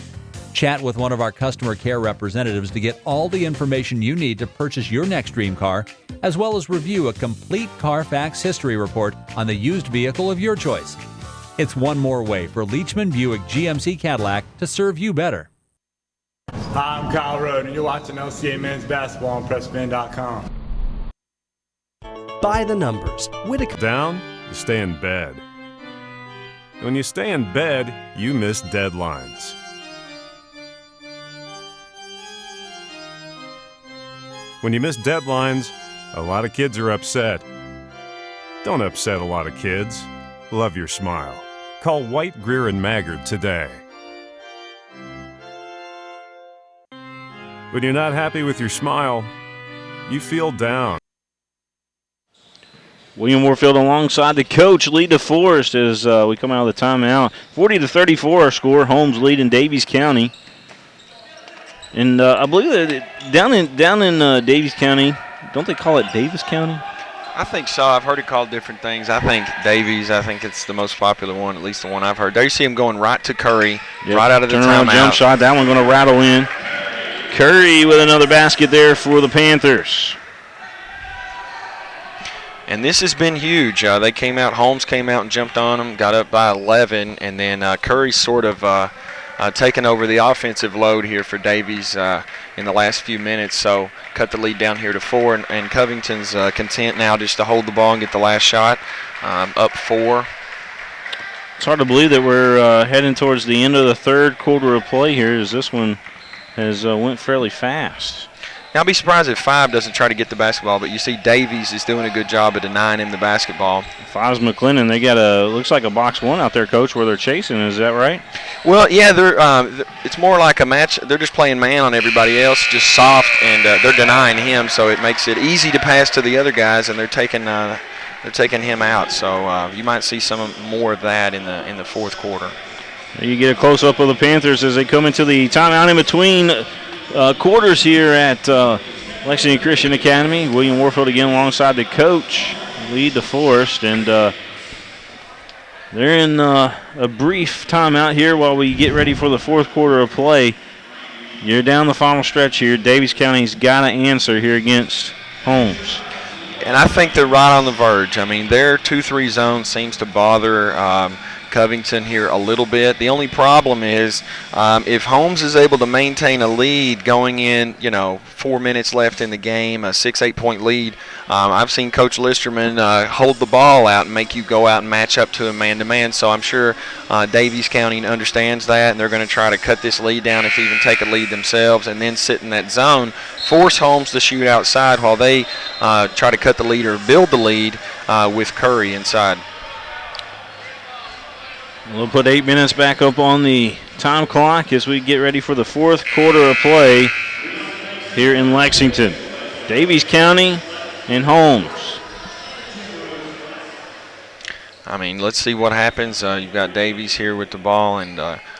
Chat with one of our customer care representatives to get all the information you need to purchase your next dream car, as well as review a complete Carfax history report on the used vehicle of your choice. It's one more way for Leachman Buick GMC Cadillac to serve you better. Hi, I'm Kyle Roden, and you're watching LCA Men's Basketball on PrepSpin.com. By the numbers. Whitaker. Down, you stay in bed. When you stay in bed, you miss deadlines. When you miss deadlines, a lot of kids are upset. Don't upset a lot of kids. Love your smile. Call White, Greer, and Maggard today. When you're not happy with your smile, you feel down. William Warfield alongside the coach, lead to Forest as we come out of the timeout. 40-34 our score. Holmes leading Daviess County. And I believe that down in Daviess County, don't they call it Davis County? I think so. I've heard it called different things. I think Daviess, I think it's the most popular one, at least the one I've heard. There you see him going right to Curry, right out of the timeout. Jump shot. That one going to rattle in. Curry with another basket there for the Panthers. And this has been huge. They came out, Holmes came out and jumped on them, got up by 11, and then Curry sort of taken over the offensive load here for Daviess in the last few minutes, so cut the lead down here to 4, and Covington's content now just to hold the ball and get the last shot, up 4. It's hard to believe that we're heading towards the end of the third quarter of play here, as this one has went fairly fast. Now, I'll be surprised if 5 doesn't try to get the basketball, but you see Daviess is doing a good job of denying him the basketball. 5's McLennan. They got looks like a box 1 out there, Coach, where they're chasing. Is that right? Well, yeah, it's more like a match. They're just playing man on everybody else, just soft, and they're denying him, so it makes it easy to pass to the other guys, and they're taking him out. So you might see some more of that in the fourth quarter. You get a close-up of the Panthers as they come into the timeout in between quarters here at Lexington Christian Academy. William Warfield again alongside the coach, lead to Forest, and they're in a brief timeout here while we get ready for the fourth quarter of play. You're down the final stretch here. Daviess County's got to answer here against Holmes. And I think they're right on the verge. I mean, their 2-3 zone seems to bother Covington here a little bit. The only problem is if Holmes is able to maintain a lead going in, 4 minutes left in the game, a 6-8 point lead, I've seen Coach Listerman hold the ball out and make you go out and match up to him man-to-man. So I'm sure Daviess County understands that, and they're going to try to cut this lead down, if even take a lead themselves, and then sit in that zone, force Holmes to shoot outside while they try to cut the lead or build the lead with Curry inside. We'll put 8 minutes back up on the time clock as we get ready for the fourth quarter of play here in Lexington. Daviess County and Holmes. Let's see what happens. You've got Daviess here with the ball, and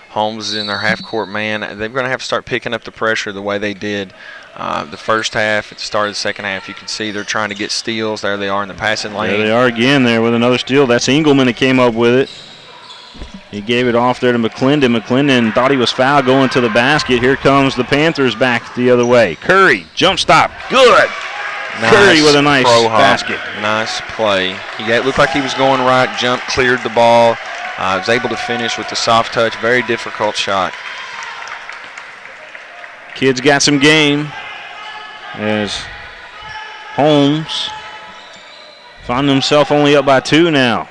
Holmes is in their half-court man. They're going to have to start picking up the pressure the way they did the first half. At the start of the second half, you can see they're trying to get steals. There they are in the passing lane. There they are again there with another steal. That's Engelman that came up with it. He gave it off there to McClendon. McClendon thought he was fouled going to the basket. Here comes the Panthers back the other way. Curry, jump stop, good. Nice Curry with a nice basket. Nice play. It looked like he was going right, jumped, cleared the ball. Was able to finish with the soft touch. Very difficult shot. Kids got some game as Holmes found himself only up by 2 now.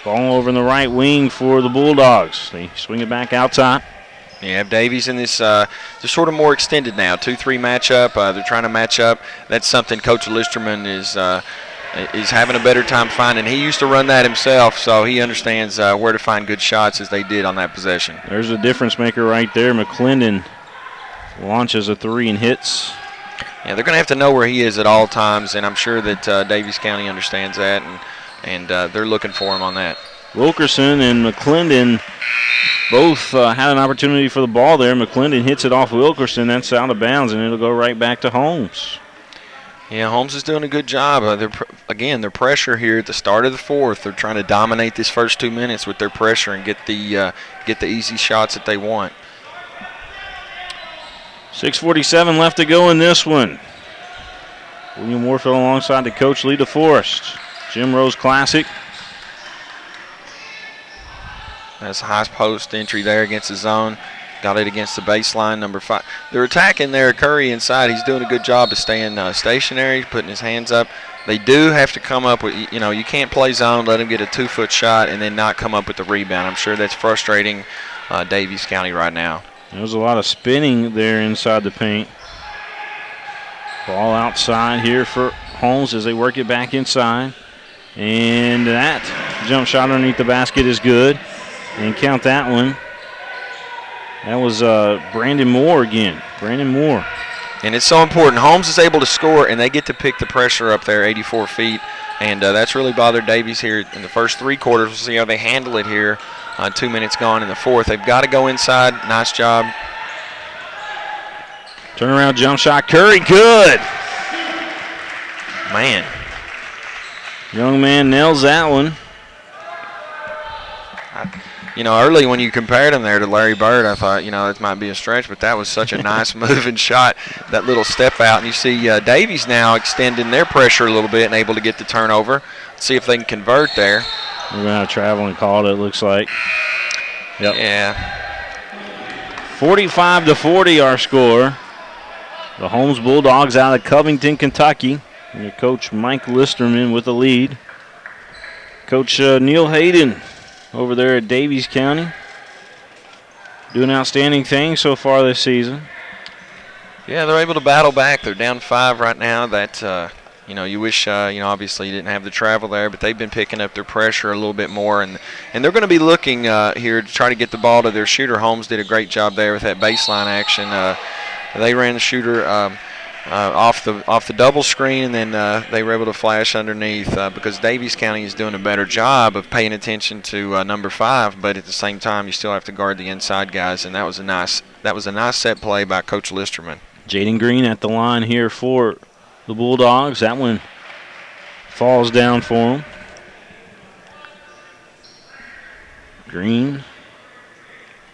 Ball over in the right wing for the Bulldogs. They swing it back outside. You have Daviess in this, they're sort of more extended now, 2-3 matchup. They're trying to match up. That's something Coach Listerman is having a better time finding. He used to run that himself, so he understands where to find good shots as they did on that possession. There's a difference maker right there. McClendon launches a 3 and hits. Yeah, they're going to have to know where he is at all times, and I'm sure that Daviess County understands that, and they're looking for him on that. Wilkerson and McClendon both had an opportunity for the ball there. McClendon hits it off Wilkerson. That's out of bounds, and it'll go right back to Holmes. Yeah, Holmes is doing a good job. Their pressure here at the start of the fourth. They're trying to dominate this first 2 minutes with their pressure and get the easy shots that they want. 6:47 left to go in this one. William Warfield alongside the coach, Lee DeForest. Jim Rose Classic. That's a high post entry there against the zone. Got it against the baseline, number 5. They're attacking there. Curry inside. He's doing a good job of staying stationary, putting his hands up. They do have to come up with, you can't play zone, let him get a 2-foot shot, and then not come up with the rebound. I'm sure that's frustrating Daviess County right now. There was a lot of spinning there inside the paint. Ball outside here for Holmes as they work it back inside. And that jump shot underneath the basket is good. And count that one. That was Brandon Moore again. Brandon Moore. And it's so important. Holmes is able to score, and they get to pick the pressure up there, 84 feet. And that's really bothered Daviess here in the first 3 quarters. We'll see how they handle it here. 2 minutes gone in the fourth. They've got to go inside. Nice job. Turnaround jump shot. Curry, good. Man. Young man nails that one. Early when you compared him there to Larry Bird, I thought, it might be a stretch, but that was such a nice moving shot, that little step out. And you see Daviess now extending their pressure a little bit and able to get the turnover. Let's see if they can convert there. We're going to travel and call it looks like. Yep. Yeah. 45-40 our score. The Holmes Bulldogs out of Covington, Kentucky. And your coach Mike Listerman with the lead. Coach Neil Hayden over there at Daviess County. Doing outstanding things so far this season. Yeah, they're able to battle back. They're down 5 right now. That, you wish, obviously you didn't have the travel there, but they've been picking up their pressure a little bit more. And they're going to be looking here to try to get the ball to their shooter. Holmes did a great job there with that baseline action. They ran the shooter off the double screen, and then they were able to flash underneath because Daviess County is doing a better job of paying attention to number 5, but at the same time you still have to guard the inside guys, and that was a nice set play by Coach Listerman. Jaden Green at the line here for the Bulldogs. That one falls down for him. Green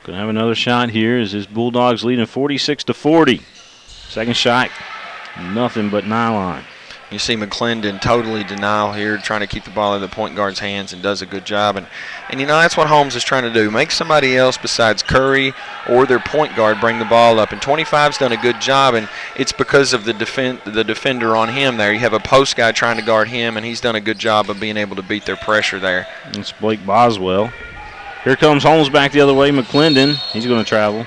gonna have another shot here as his Bulldogs leading 46-40. Second shot, nothing but nylon. You see McClendon totally denial here, trying to keep the ball in the point guard's hands, and does a good job. And that's what Holmes is trying to do. Make somebody else besides Curry or their point guard bring the ball up. And 25's done a good job, and it's because of the defender on him there. You have a post guy trying to guard him, and he's done a good job of being able to beat their pressure there. It's Blake Boswell. Here comes Holmes back the other way. McClendon, he's going to travel.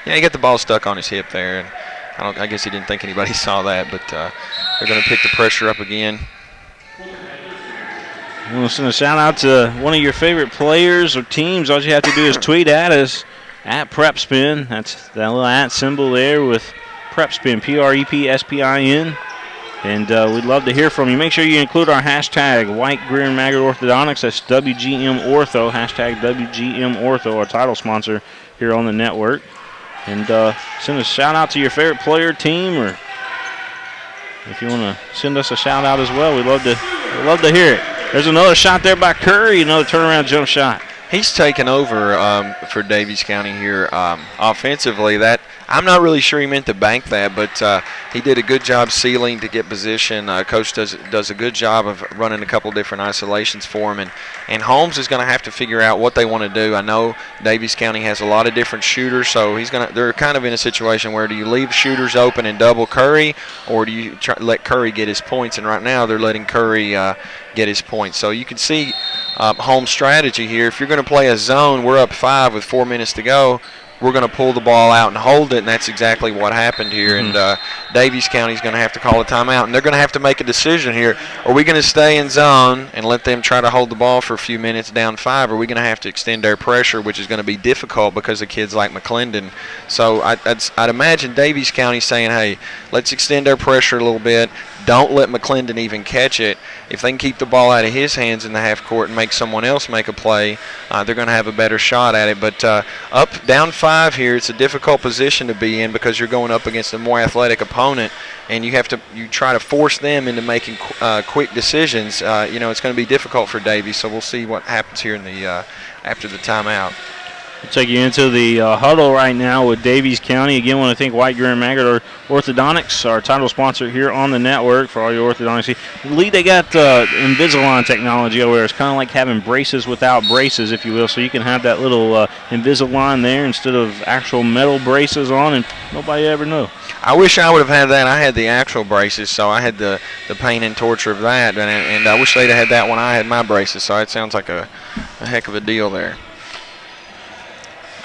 Yeah, he got the ball stuck on his hip there. And I guess he didn't think anybody saw that, but they're going to pick the pressure up again. I want to send a shout-out to one of your favorite players or teams. All you have to do is tweet at us, at PrepSpin. That's that little at symbol there with PrepSpin, PrepSpin. And we'd love to hear from you. Make sure you include our hashtag White Greer and Maggard Orthodontics. That's WGM Ortho, hashtag WGM Ortho, our title sponsor here on the network. And send a shout-out to your favorite player, team, or if you want to send us a shout-out as well, we'd love to hear it. There's another shot there by Curry, another turnaround jump shot. He's taken over for Daviess County here offensively. That I'm not really sure he meant to bank that, but he did a good job sealing to get position. Coach does a good job of running a couple different isolations for him, and Holmes is going to have to figure out what they want to do. I know Daviess County has a lot of different shooters, so they're kind of in a situation where do you leave shooters open and double Curry, or do you let Curry get his points? And right now they're letting Curry get his points. So you can see Holmes' strategy here. If you're going to play a zone, we're up 5 with 4 minutes to go. We're going to pull the ball out and hold it, and that's exactly what happened here. And Daviess County is going to have to call a timeout, and they're going to have to make a decision here. Are we going to stay in zone and let them try to hold the ball for a few minutes down 5, or are we going to have to extend our pressure, which is going to be difficult because of kids like McClendon? So I'd imagine Daviess County saying, hey, let's extend our pressure a little bit. Don't let McClendon even catch it. If they can keep the ball out of his hands in the half court and make someone else make a play, they're going to have a better shot at it. But down 5 here, it's a difficult position to be in because you're going up against a more athletic opponent, and you try to force them into making quick decisions. It's going to be difficult for Daviess. So we'll see what happens here in the after the timeout. We'll take you into the huddle right now with Daviess County. Again, want to thank White Greer and Maggard Orthodontics, our title sponsor here on the network for all your orthodontics. Lee, they got Invisalign technology over there. It's kind of like having braces without braces, if you will. So you can have that little Invisalign there instead of actual metal braces on, and nobody ever knew. I wish I would have had that. I had the actual braces, so I had the pain and torture of that. And I wish they'd have had that when I had my braces. So it sounds like a heck of a deal there.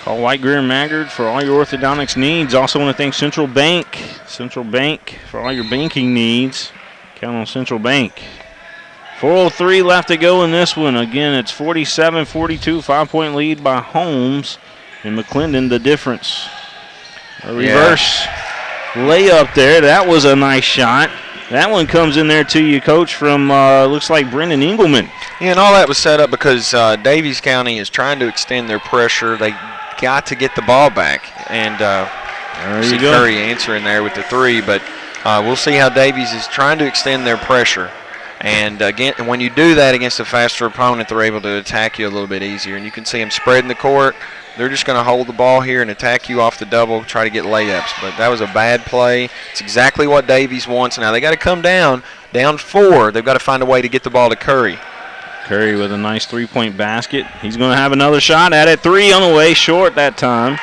Call White Greer and Maggard for all your orthodontics needs. Also want to thank Central Bank for all your banking needs. Count on Central Bank. 4:03 left to go in this one. Again, it's 47-42, 5-point lead by Holmes. And McClendon, the difference. A reverse layup there. That was a nice shot. That one comes in there to you, Coach, from looks like Brendan Engelman. Yeah, and all that was set up because Daviess County is trying to extend their pressure. They got to get the ball back, and see Curry answering there with the 3, but we'll see how Daviess is trying to extend their pressure. And again, when you do that against a faster opponent, they're able to attack you a little bit easier. And you can see them spreading the court. They're just going to hold the ball here and attack you off the double, try to get layups. But that was a bad play. It's exactly what Daviess wants. Now they got to come down 4. They've got to find a way to get the ball to Curry. Curry with a nice 3-point basket. He's going to have another shot at it. 3 on the way, short that time.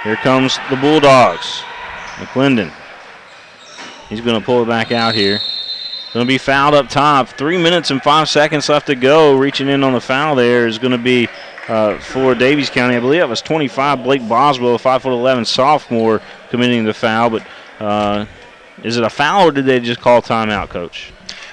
Here comes the Bulldogs. McClendon. He's going to pull it back out here. Going to be fouled up top. 3 minutes and 5 seconds left to go. Reaching in on the foul there is going to be for Daviess County. I believe that was 25, Blake Boswell, a 5'11" sophomore, committing the foul. But is it a foul or did they just call timeout, Coach?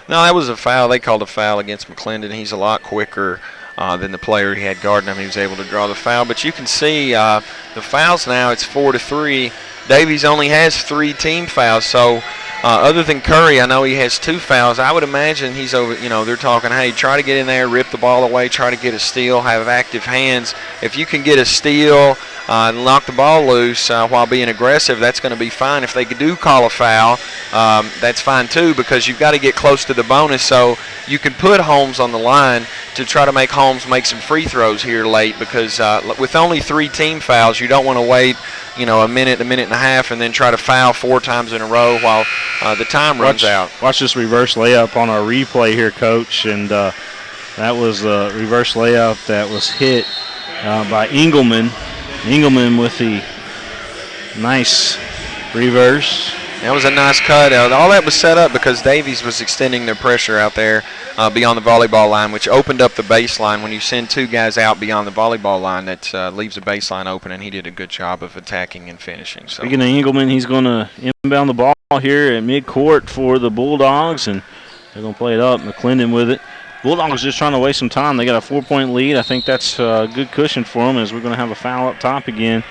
No, that was a foul. They called a foul against McClendon. He's a lot quicker than the player he had guarding him. He was able to draw the foul. But you can see the fouls now, it's 4-3. Daviess only has 3 team fouls. So other than Curry, I know he has 2 fouls. I would imagine he's over, they're talking, hey, try to get in there, rip the ball away, try to get a steal, have active hands. If you can get a steal and knock the ball loose while being aggressive, that's going to be fine. If they do call a foul, that's fine too, because you've got to get close to the bonus. So you can put Holmes on the line to try to make Holmes make some free throws here late, because with only 3 team fouls, you don't want to wait a minute and a half, and then try to foul 4 times in a row while the time runs out. Watch this reverse layup on our replay here, Coach, and that was a reverse layup that was hit by Engelman. Engelman with the nice reverse. That was a nice cut. All that was set up because Daviess was extending their pressure out there beyond the volleyball line, which opened up the baseline. When you send 2 guys out beyond the volleyball line, that leaves the baseline open, and he did a good job of attacking and finishing. So. Speaking of Engelman, he's going to inbound the ball here at midcourt for the Bulldogs, and they're going to play it up. McClendon with it. Bulldogs just trying to waste some time. They got a 4-point lead. I think that's a good cushion for them as we're going to have a foul up top again.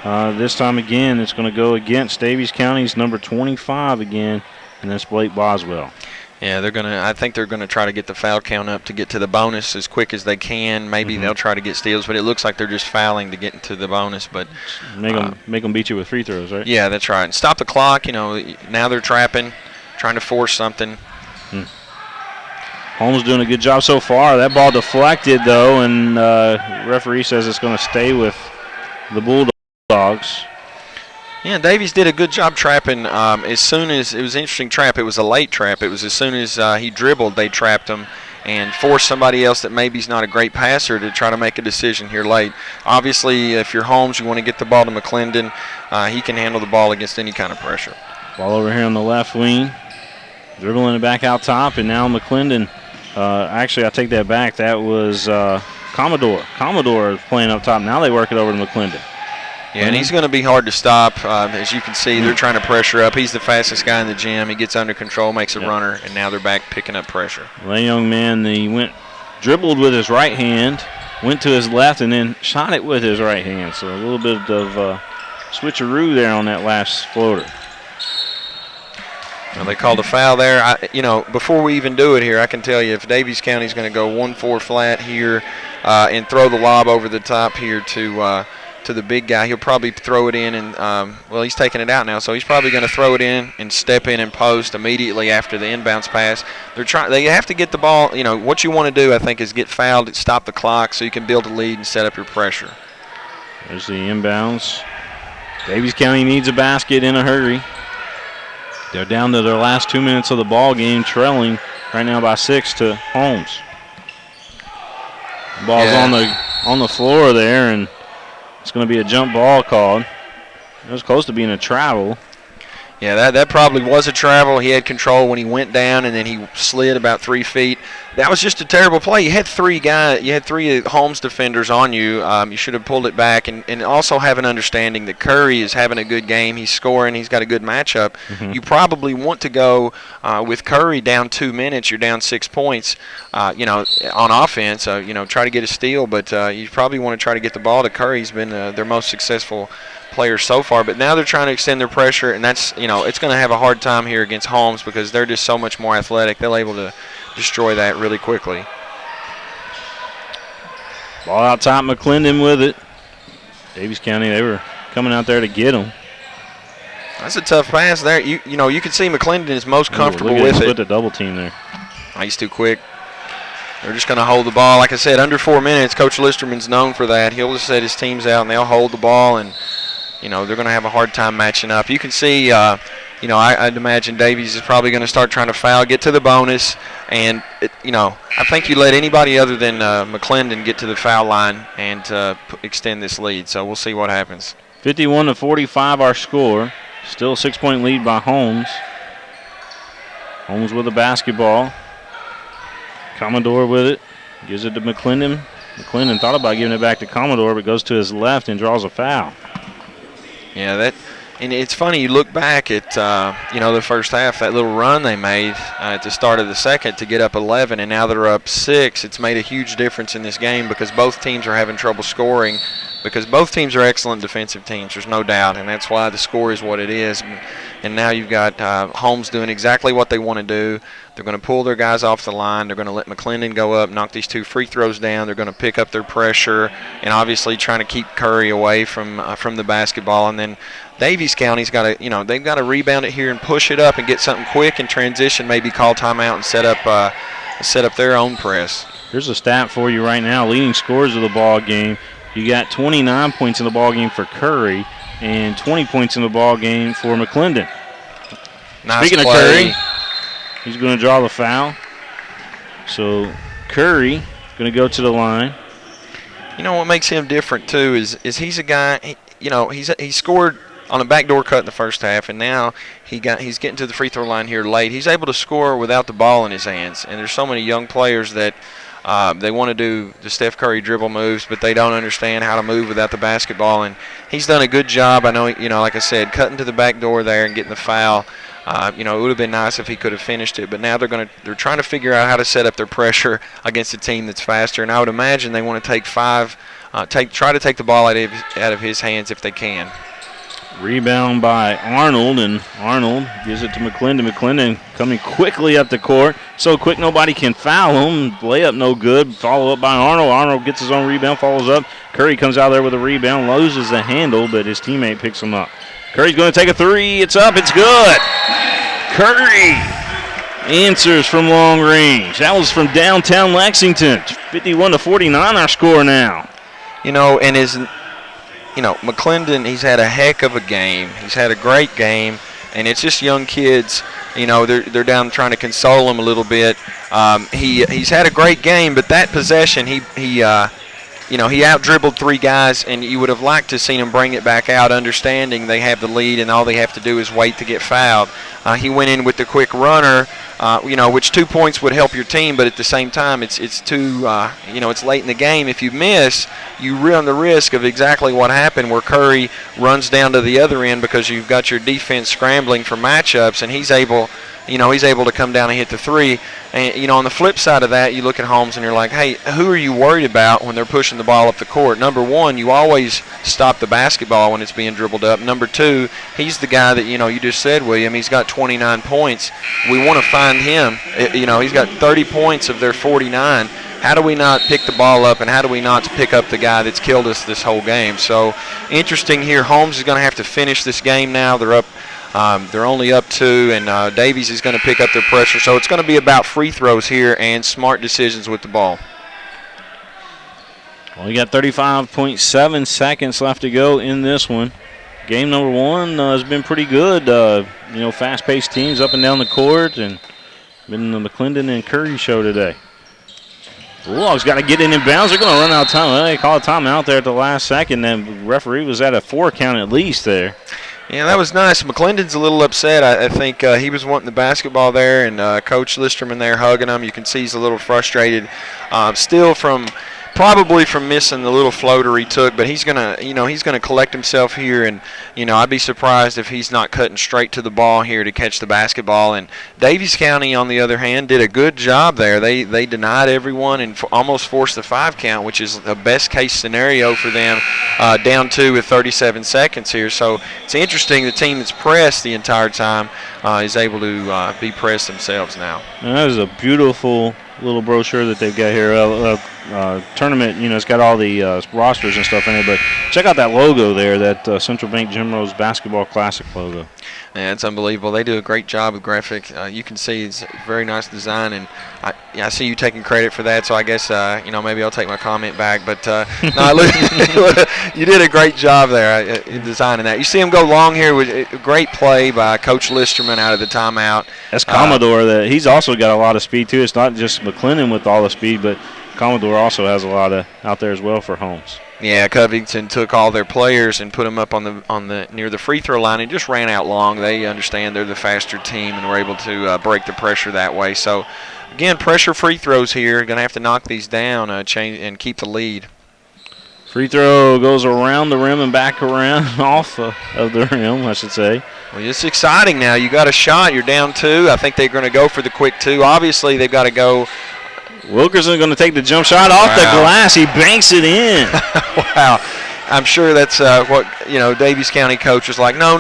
This time again, it's going to go against Daviess County's number 25 again, and that's Blake Boswell. Yeah, I think they're gonna try to get the foul count up to get to the bonus as quick as they can. Maybe they'll try to get steals, but it looks like they're just fouling to get into the bonus. But make them beat you with free throws, right? Yeah, that's right. And stop the clock. Now they're trapping, trying to force something. Holmes doing a good job so far. That ball deflected though, and referee says it's going to stay with the Bulldogs. Yeah, Daviess did a good job trapping. As soon as it was an interesting trap, it was a late trap. It was as soon as he dribbled, they trapped him and forced somebody else that maybe is not a great passer to try to make a decision here late. Obviously, if you're Holmes, you want to get the ball to McClendon. He can handle the ball against any kind of pressure. Ball over here on the left wing, dribbling it back out top, and now McClendon. Actually, I take that back. That was Commodore. Commodore is playing up top. Now they work it over to McClendon. Yeah, and he's going to be hard to stop. As you can see, they're trying to pressure up. He's the fastest guy in the gym. He gets under control, makes a runner, and now they're back picking up pressure. Well, that young man, he dribbled with his right hand, went to his left, and then shot it with his right hand. So a little bit of switcheroo there on that last floater. Well, they called a foul there. Before we even do it here, I can tell you if Daviess County's going to go 1-4 flat here and throw the lob over the top here to the big guy, he'll probably throw it in and, he's taking it out now, so he's probably going to throw it in and step in and post immediately after the inbounds pass. They have to get the ball. What you want to do, I think, is get fouled, stop the clock so you can build a lead and set up your pressure. There's the inbounds. Daviess County needs a basket in a hurry. They're down to their last 2 minutes of the ball game, trailing right now by 6 to Holmes. Ball's on the floor there, and it's going to be a jump ball called. It was close to being a travel. Yeah, that probably was a travel. He had control when he went down, and then he slid about 3 feet. That was just a terrible play. You had 3 Holmes defenders on you. You should have pulled it back, and also have an understanding that Curry is having a good game. He's scoring. He's got a good matchup. You probably want to go with Curry down 2 minutes. You're down 6 points, on offense. Try to get a steal, but you probably want to try to get the ball to Curry. He's been their most successful players so far, but now they're trying to extend their pressure, and that's it's going to have a hard time here against Holmes because they're just so much more athletic. They're able to destroy that really quickly. Ball out top, McClendon with it. Daviess County, they were coming out there to get him. That's a tough pass there. You can see McClendon is most comfortable with it. Split the double team there. He's too quick. They're just going to hold the ball. Like I said, under 4 minutes, Coach Listerman's known for that. He'll just set his teams out, and they'll hold the ball, and they're going to have a hard time matching up. You can see, I'd imagine Daviess is probably going to start trying to foul, get to the bonus, and, I think you let anybody other than McClendon get to the foul line and extend this lead. So we'll see what happens. 51-45 our score. Still a 6-point lead by Holmes. Holmes with the basketball. Commodore with it. Gives it to McClendon. McClendon thought about giving it back to Commodore, but goes to his left and draws a foul. Yeah, and it's funny, you look back at, the first half, that little run they made at the start of the second to get up 11, and now they're up 6. It's made a huge difference in this game because both teams are having trouble scoring because both teams are excellent defensive teams, there's no doubt, and that's why the score is what it is. And now you've got Holmes doing exactly what they want to do. They're going to pull their guys off the line. They're going to let McClendon go up, knock these 2 free throws down. They're going to pick up their pressure and obviously trying to keep Curry away from the basketball. And then Daviess County's got to, they've got to rebound it here and push it up and get something quick in transition, maybe call timeout and set up their own press. Here's a stat for you right now. Leading scorers of the ball game. You got 29 points in the ball game for Curry. and 20 points in the ball game for McClendon. Nice Speaking play. of Curry, he's going to draw the foul. So Curry going to go to the line. You know what makes him different too is he's a guy. He scored on a backdoor cut in the first half, and now he's getting to the free throw line here late. He's able to score without the ball in his hands. And there's so many young players that they want to do the Steph Curry dribble moves, but they don't understand how to move without the basketball. And he's done a good job. I know, like I said, cutting to the back door there and getting the foul. It would have been nice if he could have finished it, but now they're trying to figure out how to set up their pressure against a team that's faster. And I would imagine they want to take try to take the ball out of his hands if they can. Rebound by Arnold, and Arnold gives it to McClendon. McClendon coming quickly up the court. So quick nobody can foul him. Layup no good. Follow up by Arnold. Arnold gets his own rebound, follows up. Curry comes out there with a rebound, loses the handle, but his teammate picks him up. Curry's going to take a three. It's up. It's good. Curry answers from long range. That was from downtown Lexington. 51-49 our score now. McClendon, he's had a heck of a game. He's had a great game, and it's just young kids. They're down trying to console him a little bit. He's had a great game, but that possession, he out-dribbled three guys, and you would have liked to seen him bring it back out, understanding they have the lead and all they have to do is wait to get fouled. He went in with the quick runner, which 2 points would help your team, but at the same time, it's late in the game. If you miss, you run the risk of exactly what happened, where Curry runs down to the other end because you've got your defense scrambling for matchups, and he's able to come down and hit the three. And, on the flip side of that, you look at Holmes and you're like, hey, who are you worried about when they're pushing the ball up the court? Number one, you always stop the basketball when it's being dribbled up. Number two, he's the guy that, you just said, William, he's got 29 points. We want to find him. He's got 30 points of their 49. How do we not pick the ball up, and how do we not pick up the guy that's killed us this whole game? So interesting here. Holmes is going to have to finish this game now. They're up. They're only up 2, and Daviess is going to pick up their pressure. So it's going to be about free throws here and smart decisions with the ball. Well, you got 35.7 seconds left to go in this one. Game number 1 has been pretty good. Fast-paced teams up and down the court, and been the McClendon and Curry show today. Bulldogs got to get in bounds. They're going to run out of time. Well, they call a timeout there at the last second, and the referee was at a 4 count at least there. Yeah, that was nice. McClendon's a little upset. I think he was wanting the basketball there, and Coach Listerman there hugging him. You can see he's a little frustrated still probably from missing the little floater he took, but he's gonna collect himself here, and I'd be surprised if he's not cutting straight to the ball here to catch the basketball. And Daviess County, on the other hand, did a good job there. They denied everyone and almost forced the 5 count, which is the best case scenario for them, down 2 with 37 seconds here. So it's interesting. The team that's pressed the entire time is able to be pressed themselves now. And that is a beautiful little brochure that they've got here. Tournament, it's got all the rosters and stuff in it, but check out that logo there, that Central Bank Jim Rose Basketball Classic logo. Yeah, it's unbelievable. They do a great job with graphic. You can see it's a very nice design, and I see you taking credit for that, so I guess, maybe I'll take my comment back. But, you did a great job there in designing that. You see him go long here with a great play by Coach Listerman out of the timeout. That's Commodore. He's also got a lot of speed, too. It's not just McClendon with all the speed, but Commodore also has a lot out there as well for Holmes. Yeah, Covington took all their players and put them up on the near the free throw line and just ran out long. They understand they're the faster team and were able to break the pressure that way. So, again, pressure free throws here. Going to have to knock these down and keep the lead. Free throw goes around the rim and back around off of the rim, I should say. Well, it's exciting now. You got a shot. You're down 2. I think they're going to go for the quick 2. Obviously, they've got to go. Wilkerson going to take the jump shot off the glass. He banks it in. Wow. I'm sure that's what, Daviess County coach was like, no.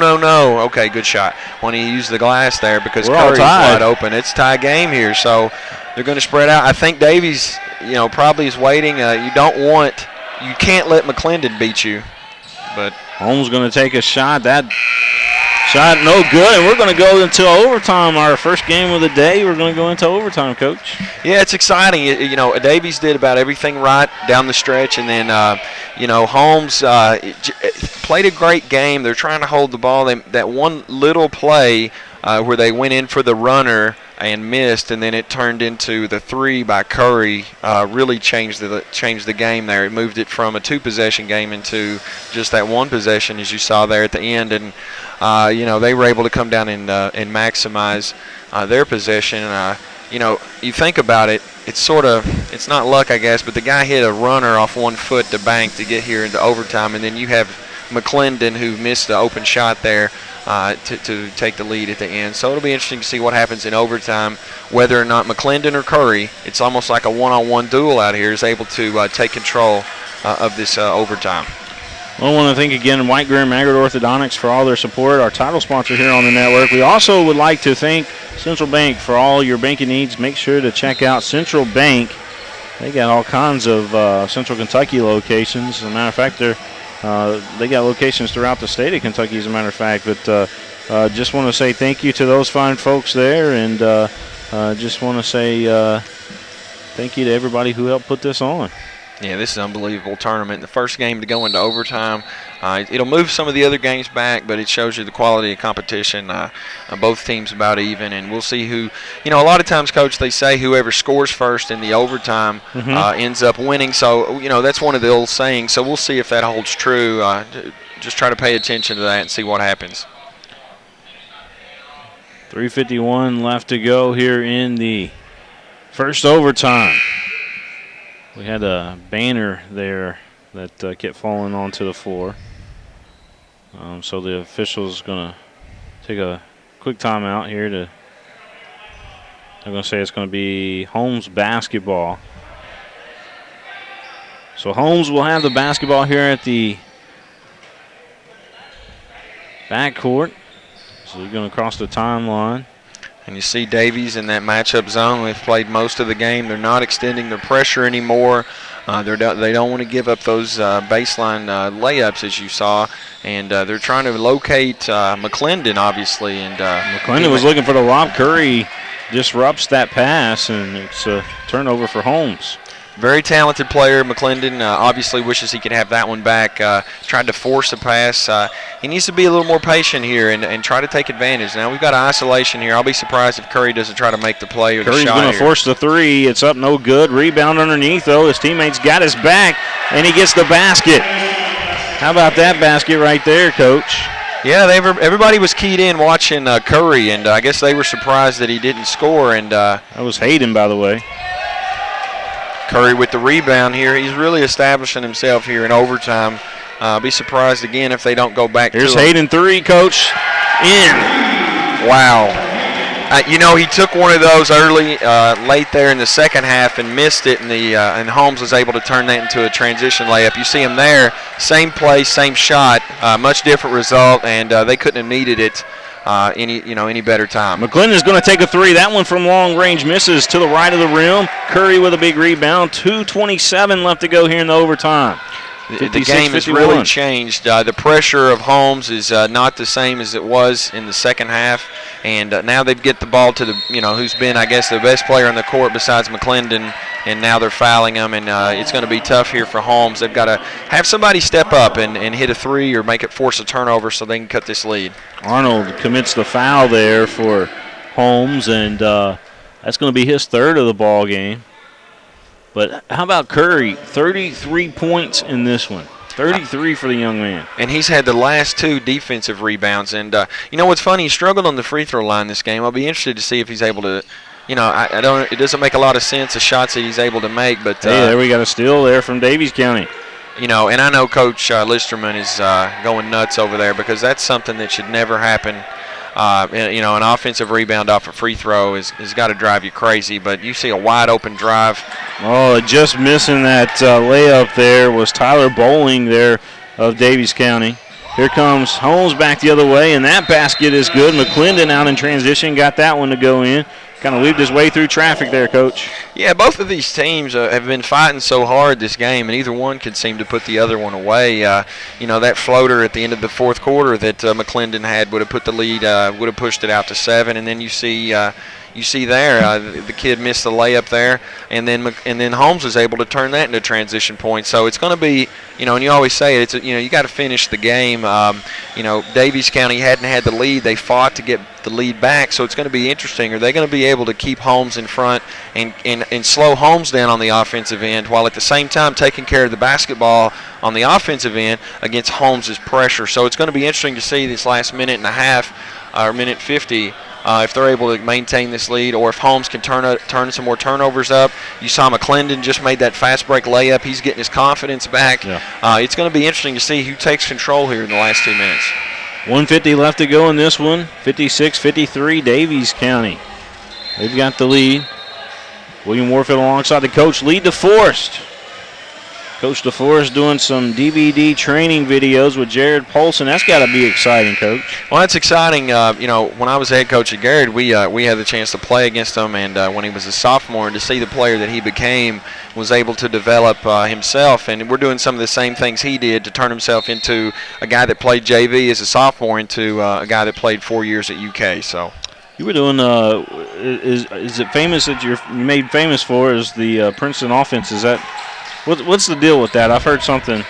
Okay, good shot. When he used the glass there because Curry's wide open. It's tie game here, so they're going to spread out. I think Daviess, probably is waiting. You can't let McClendon beat you. But Holmes going to take a shot. That Shot no good, and we're going to go into overtime. Our first game of the day, we're going to go into overtime, Coach. Yeah, it's exciting. You know, Daviess did about everything right down the stretch, and then, you know, Holmes played a great game. They're trying to hold the ball. That one little play where they went in for the runner and missed, and then it turned into the 3 by Curry, really changed the game there. It moved it from a 2-possession game into just that 1 possession, as you saw there at the end. And you know, they were able to come down and maximize their possession. You know, you think about it, it's not luck, I guess, but the guy hit a runner off 1 foot to bank to get here into overtime, and then you have McClendon who missed the open shot there to take the lead at the end. So it'll be interesting to see what happens in overtime, whether or not McClendon or Curry, it's almost like a one-on-one duel out here, is able to take control of this overtime. Well, I want to thank again White Greer and Maggard Orthodontics for all their support, our title sponsor here on the network. We also would like to thank Central Bank for all your banking needs. Make sure to check out Central Bank. They got all kinds of Central Kentucky locations. As a matter of fact, they got locations throughout the state of Kentucky, as a matter of fact. But just want to say thank you to those fine folks there, and just want to say thank you to everybody who helped put this on. Yeah, this is an unbelievable tournament. The first game to go into overtime. It'll move some of the other games back, but it shows you the quality of competition. Both teams about even, and we'll see who. You know, a lot of times, Coach, they say whoever scores first in the overtime ends up winning. So, you know, that's one of the old sayings. So we'll see if that holds true. Just try to pay attention to that and see what happens. 3:51 left to go here in the first overtime. We had a banner there that kept falling onto the floor. So the official's going to take a quick timeout here to, I'm going to say it's going to be Holmes basketball. So Holmes will have the basketball here at the backcourt. So they're going to cross the timeline. And you see Daviess in that matchup zone. They've played most of the game. They're not extending their pressure anymore. They don't want to give up those baseline layups, as you saw. And they're trying to locate McClendon, obviously. And McClendon was looking for the lob. Curry disrupts that pass, and it's a turnover for Holmes. Very talented player. McClendon obviously wishes he could have that one back. Tried to force a pass. He needs to be a little more patient here and try to take advantage. Now we've got an isolation here. I'll be surprised if Curry doesn't try to make the play or the shot. Curry's going to force the 3. It's up no good. Rebound underneath, though. His teammates got his back, and he gets the basket. How about that basket right there, Coach? Yeah, everybody was keyed in watching Curry, and I guess they were surprised that he didn't score. And that was Hayden, by the way. Curry with the rebound here. He's really establishing himself here in overtime. Be surprised again if they don't go back. Here's Hayden 3, Coach. In. Wow. You know, he took one of those early, late there in the second half and missed it, and Holmes was able to turn that into a transition layup. You see him there, same play, same shot, much different result, and they couldn't have needed it any better time. McClendon's going to take a 3. That one from long range misses to the right of the rim. Curry with a big rebound. 2:27 left to go here in the overtime. The game has really changed. The pressure of Holmes is not the same as it was in the second half, and now they get the ball to the who's been, I guess, the best player on the court besides McClendon, and now they're fouling him, and it's going to be tough here for Holmes. They've got to have somebody step up and hit a 3 or make it force a turnover so they can cut this lead. Arnold commits the foul there for Holmes, and that's going to be his 3rd of the ball game. But how about Curry? 33 points in this one. 33 for the young man. And he's had the last 2 defensive rebounds. And, what's funny, he struggled on the free throw line this game. I'll be interested to see if he's able to, it doesn't make a lot of sense, the shots that he's able to make. But hey, there we got a steal there from Daviess County. And I know Coach Listerman is going nuts over there because that's something that should never happen. An offensive rebound off a free throw has got to drive you crazy. But you see a wide open drive. Oh, just missing that layup there was Tyler Bowling there of Daviess County. Here comes Holmes back the other way, and that basket is good. McClendon out in transition, got that one to go in. kind of weaved his way through traffic there, Coach. Yeah, both of these teams have been fighting so hard this game, and either one could seem to put the other one away. That floater at the end of the fourth quarter that McClendon had would have put the lead, would have pushed it out to 7, and then you see there the kid missed the layup there, and then Holmes was able to turn that into a transition point. So it's going to be, and you always say it, you got to finish the game. Daviess County hadn't had the lead; they fought to get the lead back. So it's going to be interesting. Are they going to be able to keep Holmes in front and slow Holmes down on the offensive end, while at the same time taking care of the basketball on the offensive end against Holmes' pressure? So it's going to be interesting to see this last minute and a half, or minute 50. If they're able to maintain this lead, or if Holmes can turn some more turnovers up. You saw McClendon just made that fast break layup. He's getting his confidence back. Yeah. It's going to be interesting to see who takes control here in the last 2 minutes. 1:50 left to go in this one. 56-53, Daviess County. They've got the lead. William Warfield alongside the coach. Lead DeForest. Coach DeForest doing some DVD training videos with Jared Polson. That's got to be exciting, Coach. Well, that's exciting. When I was head coach at Garrett, we had the chance to play against him, and when he was a sophomore, and to see the player that he became, was able to develop himself. And we're doing some of the same things he did to turn himself into a guy that played JV as a sophomore into a guy that played 4 years at UK. So. You were doing, is it famous that you made famous for is the Princeton offense? Is that, what's the deal with that? I've heard something.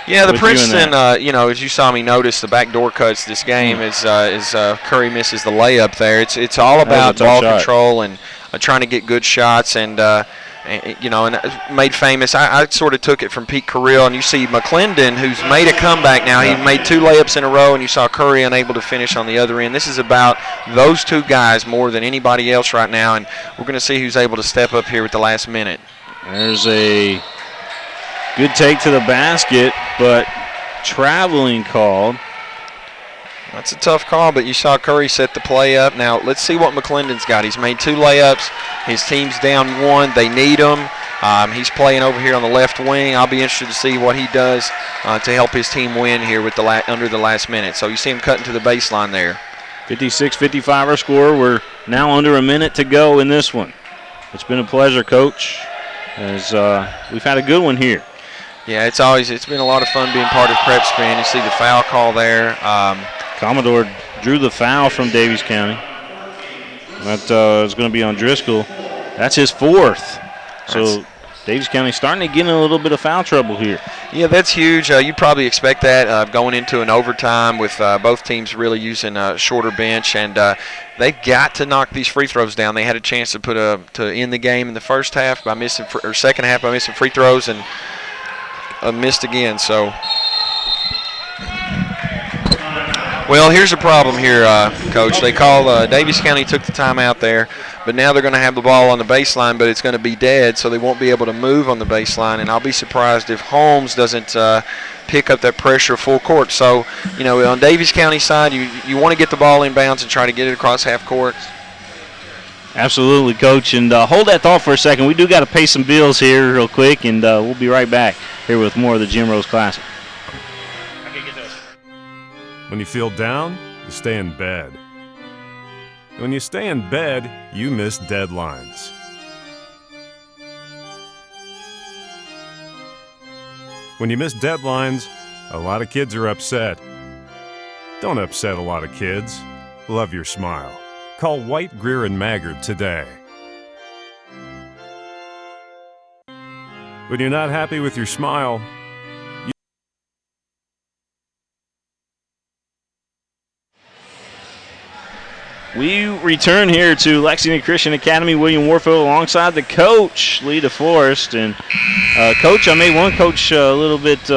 Yeah, the Princeton, as you saw me notice, the backdoor cuts this game as Curry misses the layup there. It's all about ball control and trying to get good shots and made famous. I sort of took it from Pete Carrill, and you see McClendon, who's made a comeback now. He made 2 layups in a row, and you saw Curry unable to finish on the other end. This is about those 2 guys more than anybody else right now, and we're going to see who's able to step up here with the last minute. There's a good take to the basket, but traveling called. That's a tough call, but you saw Curry set the play up. Now, let's see what McClendon's got. He's made 2 layups. His team's down 1. They need him. He's playing over here on the left wing. I'll be interested to see what he does to help his team win here with under the last minute. So you see him cutting to the baseline there. 56-55 our score. We're now under a minute to go in this one. It's been a pleasure, Coach, as we've had a good one here. Yeah, it's been a lot of fun being part of PrepSpin. You see the foul call there. Commodore drew the foul from Daviess County. That is going to be on Driscoll. That's his 4th. So Daviess County starting to get in a little bit of foul trouble here. Yeah, that's huge. You probably expect that going into an overtime with both teams really using a shorter bench, and they've got to knock these free throws down. They had a chance to end the game in the first half by second half by missing free throws, and missed again. So. Well, here's a problem here, Coach. They call Daviess County took the timeout there, but now they're going to have the ball on the baseline, but it's going to be dead, so they won't be able to move on the baseline. And I'll be surprised if Holmes doesn't pick up that pressure full court. So, on Daviess County's side, you want to get the ball inbounds and try to get it across half court. Absolutely, Coach. And hold that thought for a second. We do got to pay some bills here real quick, and we'll be right back here with more of the Jim Rose Classic. When you feel down, you stay in bed. When you stay in bed, you miss deadlines. When you miss deadlines, a lot of kids are upset. Don't upset a lot of kids. Love your smile. Call White, Greer, and Maggard today. When you're not happy with your smile, we return here to Lexington Christian Academy. William Warfield alongside the coach, Lee DeForest. And Coach, I made one coach a little bit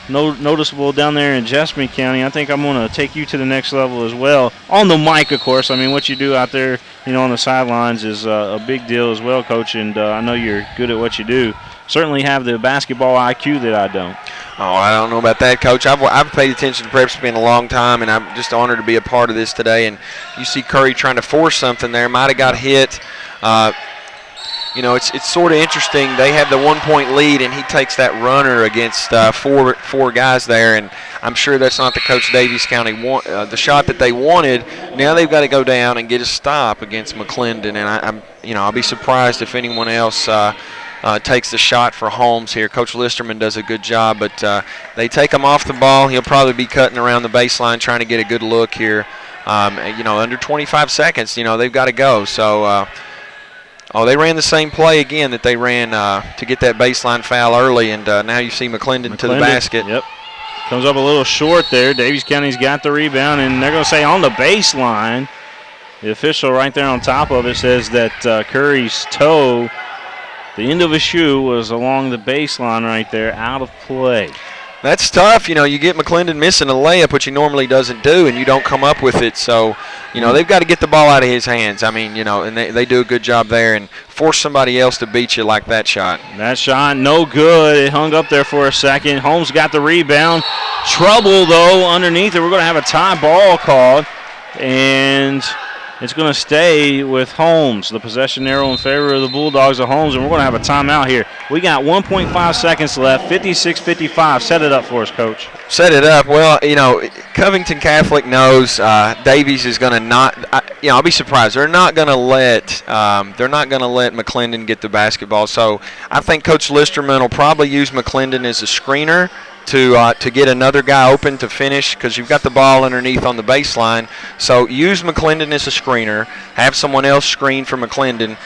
noticeable down there in Jessamine County. I think I'm going to take you to the next level as well. On the mic, of course. I mean, what you do out there, on the sidelines is a big deal as well, Coach. And I know you're good at what you do. Certainly have the basketball IQ that I don't. Oh, I don't know about that, Coach. I've paid attention to PrepSpin a long time, and I'm just honored to be a part of this today. And you see Curry trying to force something there. Might have got hit. it's sort of interesting. They have the 1-point lead, and he takes that runner against four guys there, and I'm sure that's not the coach Daviess County the shot that they wanted. Now they've got to go down and get a stop against McClendon, and I'll be surprised if anyone else takes the shot for Holmes here. Coach Listerman does a good job, but they take him off the ball. He'll probably be cutting around the baseline trying to get a good look here. Under 25 seconds, they've got to go. So, they ran the same play again that they ran to get that baseline foul early, and now you see McClendon to the basket. Yep. Comes up a little short there. Daviess County's got the rebound, and they're going to say on the baseline. The official right there on top of it says that Curry's toe, the end of his shoe, was along the baseline right there, out of play. That's tough. You get McClendon missing a layup, which he normally doesn't do, and you don't come up with it. So, they've got to get the ball out of his hands. And they do a good job there and force somebody else to beat you like that shot. That shot, no good. It hung up there for a second. Holmes got the rebound. Trouble, though, underneath it. We're going to have a tie ball called, and it's going to stay with Holmes. The possession arrow in favor of the Bulldogs of Holmes, and we're going to have a timeout here. We got 1.5 seconds left, 56-55. Set it up for us, Coach. Set it up. Well, Covington Catholic knows Daviess is going to not. I'll be surprised. They're not going to let McClendon get the basketball. So I think Coach Listerman will probably use McClendon as a screener to get another guy open to finish, because you've got the ball underneath on the baseline. So use McClendon as a screener. Have someone else screen for McClendon.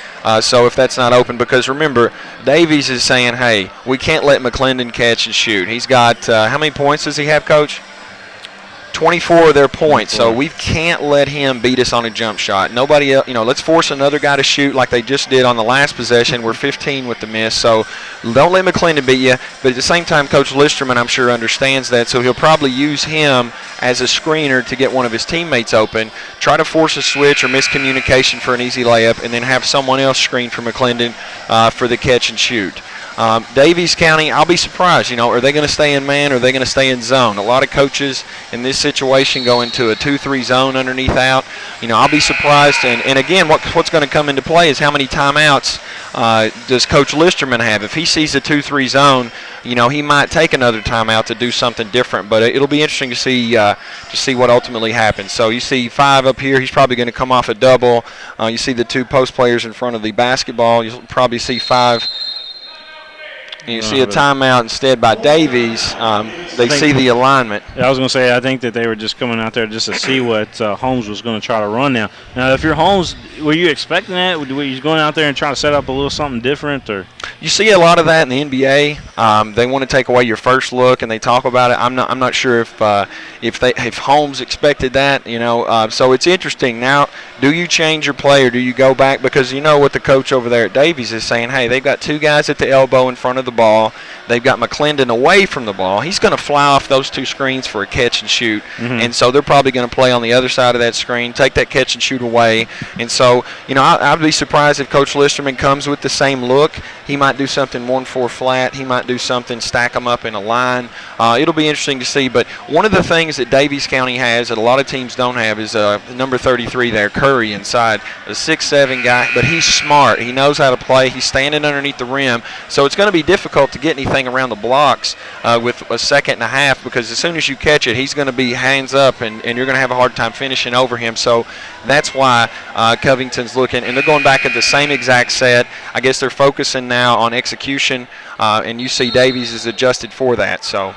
So if that's not open, because remember, Daviess is saying, hey, we can't let McClendon catch and shoot. He's got how many points does he have, Coach? 24 of their points, so we can't let him beat us on a jump shot. Nobody else, let's force another guy to shoot like they just did on the last possession. We're 15 with the miss, so don't let McClendon beat you. But at the same time, Coach Listerman, I'm sure, understands that, so he'll probably use him as a screener to get one of his teammates open, try to force a switch or miscommunication for an easy layup, and then have someone else screen for McClendon for the catch and shoot. Daviess County, I'll be surprised. Are they going to stay in man or are they going to stay in zone? A lot of coaches in this situation go into a 2-3 zone underneath out. I'll be surprised. And again, what's going to come into play is how many timeouts does Coach Listerman have? If he sees a 2-3 zone, he might take another timeout to do something different. But it'll be interesting to see what ultimately happens. So you see 5 up here. He's probably going to come off a double. You see the 2 post players in front of the basketball. You'll probably see 5. You see a timeout instead by Daviess. They see the alignment. Yeah, I was going to say, I think that they were just coming out there just to see what Holmes was going to try to run now. Now, if you're Holmes, were you expecting that? Were you going out there and trying to set up a little something different? Or you see a lot of that in the NBA. They want to take away your first look, and they talk about it. I'm not sure if Holmes expected that. So it's interesting. Now, do you change your play or do you go back? Because what the coach over there at Daviess is saying, hey, they've got 2 guys at the elbow in front of the ball. They've got McClendon away from the ball. He's going to fly off those 2 screens for a catch and shoot. And so they're probably going to play on the other side of that screen, take that catch and shoot away. And so, I'd be surprised if Coach Listerman comes with the same look. He might do something 1-4 flat. He might do something, stack them up in a line. It'll be interesting to see. But one of the things that Daviess County has that a lot of teams don't have is number 33 there, Curry, inside. A 6'7" guy, but he's smart. He knows how to play. He's standing underneath the rim. So it's going to be difficult to get anything around the blocks with a second and a half, because as soon as you catch it, he's going to be hands up, and you're going to have a hard time finishing over him. So that's why Covington's looking, and they're going back at the same exact set. I guess they're focusing now on execution, and you see Daviess is adjusted for that. So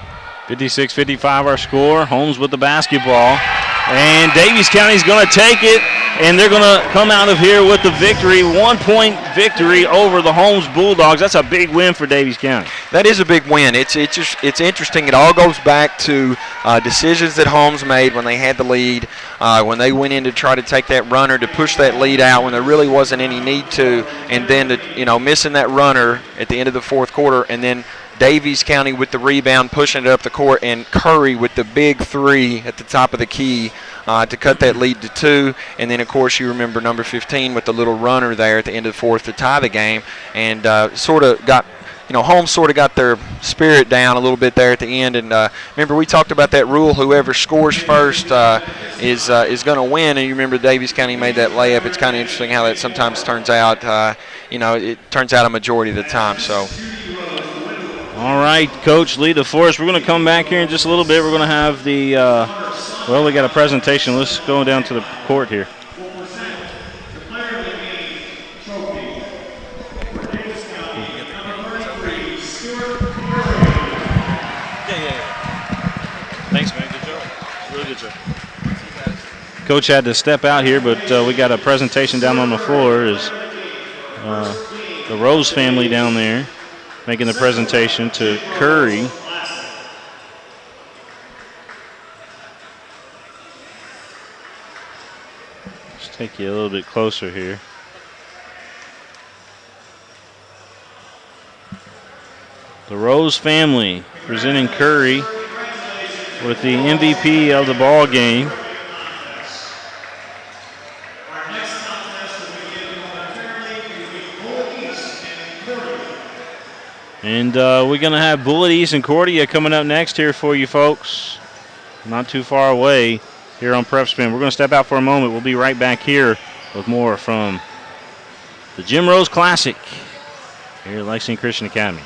56-55 our score. Holmes with the basketball. And Daviess County's going to take it, and they're going to come out of here with the victory, 1-point victory over the Holmes Bulldogs. That's a big win for Daviess County. That is a big win. It's interesting. It all goes back to decisions that Holmes made when they had the lead, when they went in to try to take that runner to push that lead out when there really wasn't any need to, and then missing that runner at the end of the 4th quarter, and then Daviess County with the rebound, pushing it up the court, and Curry with the big 3 at the top of the key to cut that lead to 2. And then, of course, you remember number 15 with the little runner there at the end of the 4th to tie the game, and sort of got Holmes sort of got their spirit down a little bit there at the end. And remember, we talked about that rule: whoever scores first is going to win. And you remember Daviess County made that layup. It's kind of interesting how that sometimes turns out. it turns out a majority of the time. So. All right, Coach Lee DeForest, we're going to come back here in just a little bit. We're going to have the, we got a presentation. Let's go down to the court here. Thanks, man. Good job. Really good job. Coach had to step out here, but we got a presentation down on the floor. Is the Rose family down there making the presentation to Curry. Let's take you a little bit closer here. The Rose family presenting Curry with the MVP of the ball game. And we're going to have Bullet East and Cordia coming up next here for you folks. Not too far away here on PrepSpin. We're going to step out for a moment. We'll be right back here with more from the Jim Rose Classic here at Lexington Christian Academy.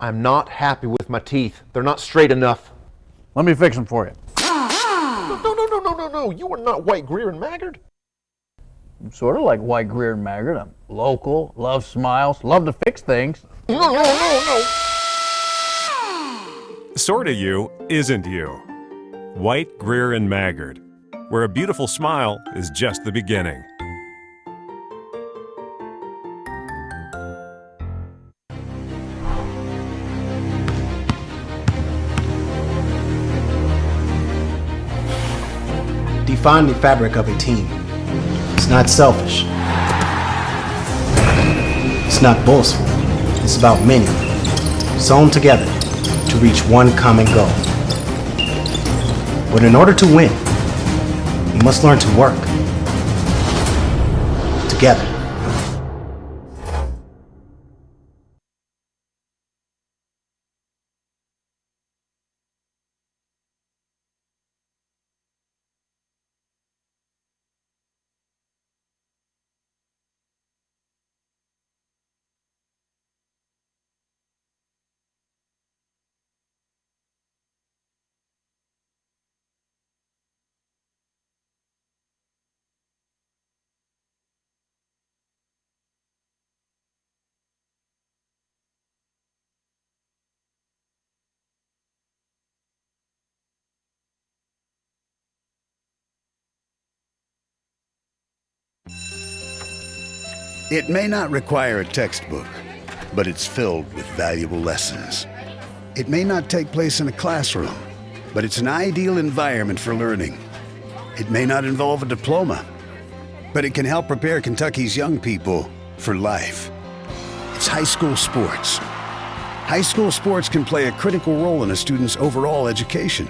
I'm not happy with my teeth. They're not straight enough. Let me fix them for you. No. You are not White Greer and Maggard. I'm sort of like White Greer and Maggard. I'm local, love smiles, love to fix things. No. Sorta you isn't you. White Greer and Maggard, where a beautiful smile is just the beginning. Define the fabric of a team. It's not selfish. It's not boastful. It's about many, sewn together to reach one common goal. But in order to win, you must learn to work together. It may not require a textbook, but it's filled with valuable lessons. It may not take place in a classroom, but it's an ideal environment for learning. It may not involve a diploma, but it can help prepare Kentucky's young people for life. It's high school sports. High school sports can play a critical role in a student's overall education.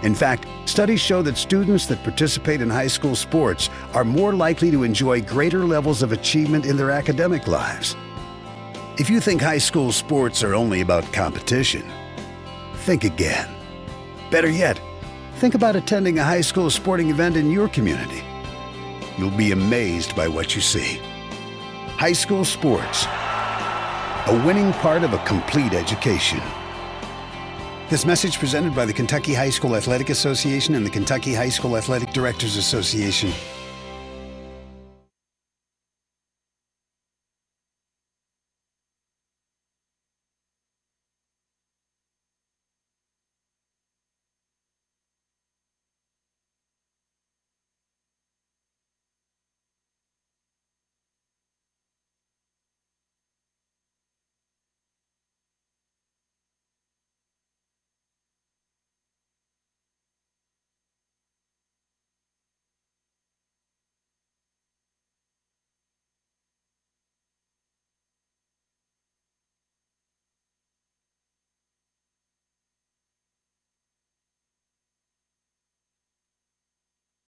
In fact, studies show that students that participate in high school sports are more likely to enjoy greater levels of achievement in their academic lives. If you think high school sports are only about competition, think again. Better yet, think about attending a high school sporting event in your community. You'll be amazed by what you see. High school sports, a winning part of a complete education. This message presented by the Kentucky High School Athletic Association and the Kentucky High School Athletic Directors Association.